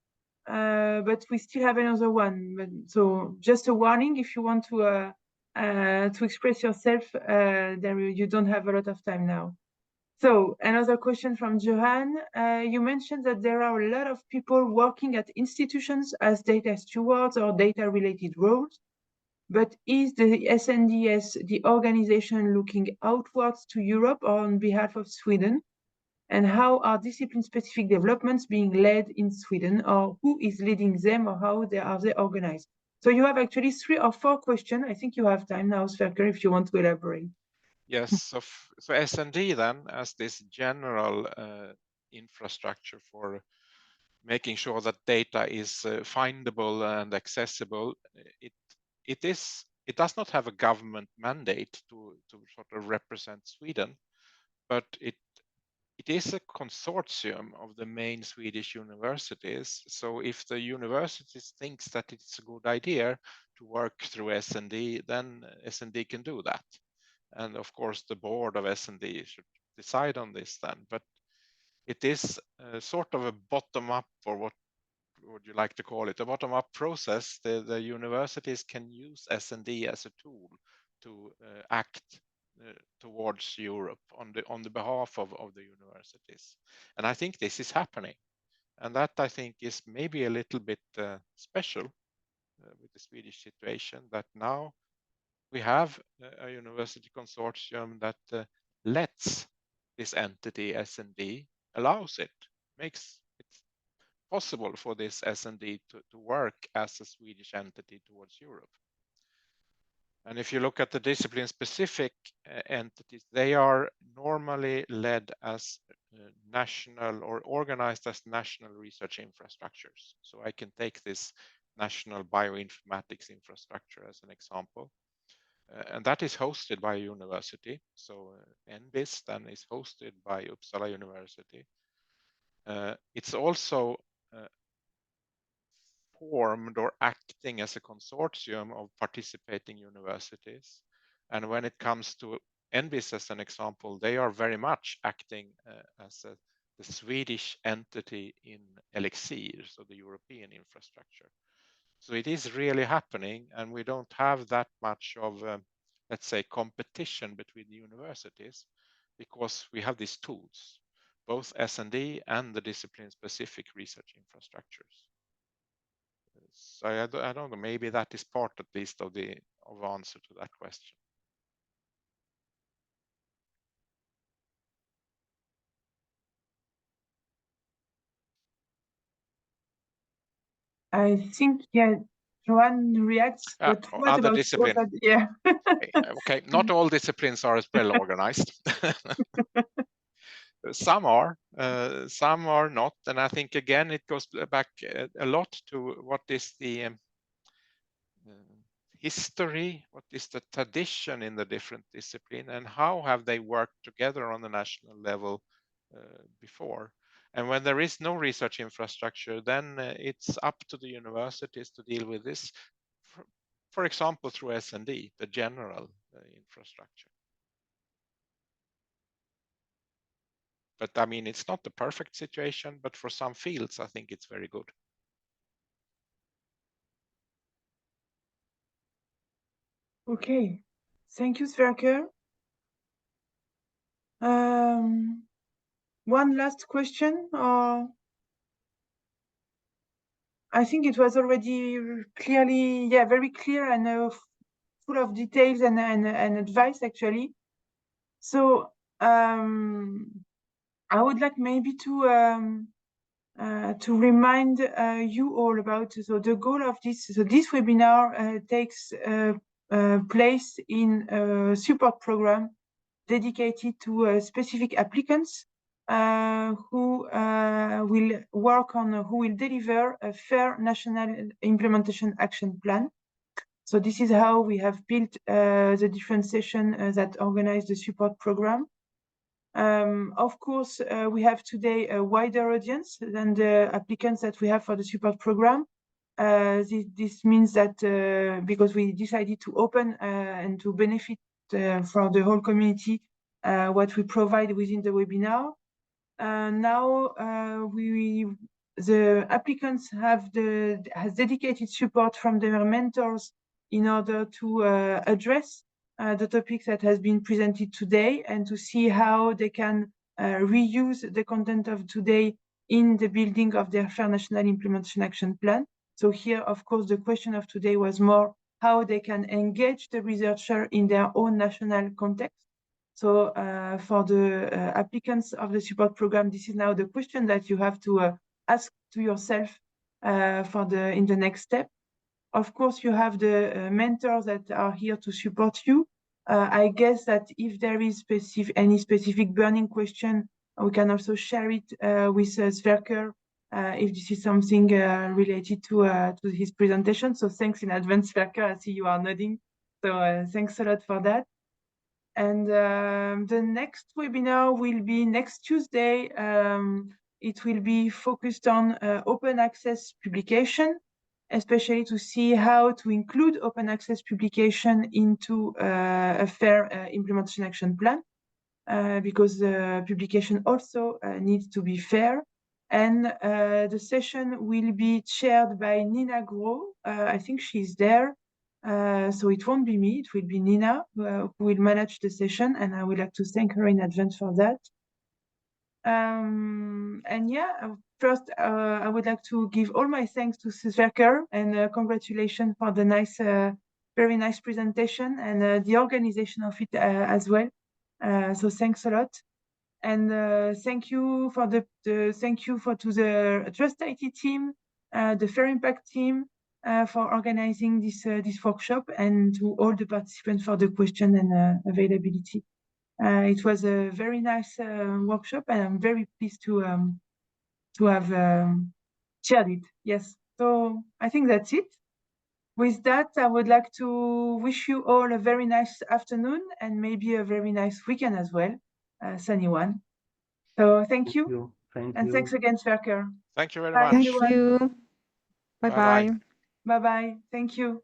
but we still have another one. So just a warning, if you want to express yourself, there you don't have a lot of time now. So another question from Johan. You mentioned that there are a lot of people working at institutions as data stewards or data-related roles, but is the SNDS the organization looking outwards to Europe or on behalf of Sweden? And how are discipline-specific developments being led in Sweden, or who is leading them, or how are they organized? So you have actually 3 or 4 questions. I think you have time now, Sverker, if you want to elaborate. Yes, so SND then, as this general infrastructure for making sure that data is findable and accessible, it does not have a government mandate to sort of represent Sweden, but it is a consortium of the main Swedish universities. So if the universities thinks that it's a good idea to work through SND, then SND can do that. And of course, the board of SND should decide on this then. But it is sort of a bottom-up, or what would you like to call it, a bottom-up process. The universities can use SND as a tool to act towards Europe on the behalf of the universities. And I think this is happening. And that I think is maybe a little bit special with the Swedish situation, that now we have a university consortium that lets this entity S&D, allows it, makes it possible for this S&D to work as a Swedish entity towards Europe. And if you look at the discipline-specific entities, they are normally led as national or organized as national research infrastructures. So I can take this national bioinformatics infrastructure as an example. And that is hosted by a university. So NBIS then is hosted by Uppsala University. It's also formed or acting as a consortium of participating universities. And when it comes to NBIS as an example, they are very much acting as the Swedish entity in Elixir, so the European infrastructure. So it is really happening, and we don't have that much of, let's say, competition between the universities, because we have these tools, both S&D and the discipline-specific research infrastructures. So I don't know, maybe that is part at least of the answer to that question. I think, yeah, Johan reacts, but what other about discipline? Yeah. Okay, not all disciplines are as well organized. Some are not, and I think again it goes back a lot to what is the history, what is the tradition in the different discipline, and how have they worked together on the national level before. And when there is no research infrastructure, then it's up to the universities to deal with this, for example, through S&D, the general infrastructure. But I mean, it's not the perfect situation, but for some fields, I think it's very good. Okay, thank you, Sverker. One last question, or I think it was already clearly, yeah, very clear and full of details and advice actually. So I would like maybe to remind you all about the goal of this. So this webinar takes place in a support program dedicated to specific applicants who will work on, who will deliver a FAIR national implementation action plan. So this is how we have built the different sessions that organize the support program. Of course, we have today a wider audience than the applicants that we have for the support program. This means that because we decided to open and to benefit for the whole community what we provide within the webinar. Now the applicants has dedicated support from their mentors in order to address the topics that has been presented today and to see how they can reuse the content of today in the building of their FAIR National Implementation Action Plan. So here, of course, the question of today was more how they can engage the researcher in their own national context. So for the applicants of the support program, this is now the question that you have to ask to yourself in the next step. Of course, you have the mentors that are here to support you. I guess that if there is any specific burning question, we can also share it with Sverker if this is something related to his presentation. So thanks in advance, Sverker. I see you are nodding. So thanks a lot for that. And the next webinar will be next Tuesday. It will be focused on open access publication, especially to see how to include open access publication into a FAIR implementation action plan, because the publication also needs to be fair. And the session will be chaired by Nina Gros. I think she's there. So it won't be me, it will be Nina who will manage the session, and I would like to thank her in advance for that. And yeah, first I would like to give all my thanks to Sverker and congratulations for the nice, very nice presentation and the organization of it as well. So thanks a lot. And thank you for to the Trust IT team, the FAIR Impact team for organizing this workshop, and to all the participants for the question and availability. It was a very nice workshop, and I'm very pleased to have shared it. Yes, so I think that's it. With that, I would like to wish you all a very nice afternoon and maybe a very nice weekend as well, sunny one. So thank you. And thanks again, Sverker. Thank you very Bye, much. everyone. Thank you. Bye-bye. Bye-bye. Thank you.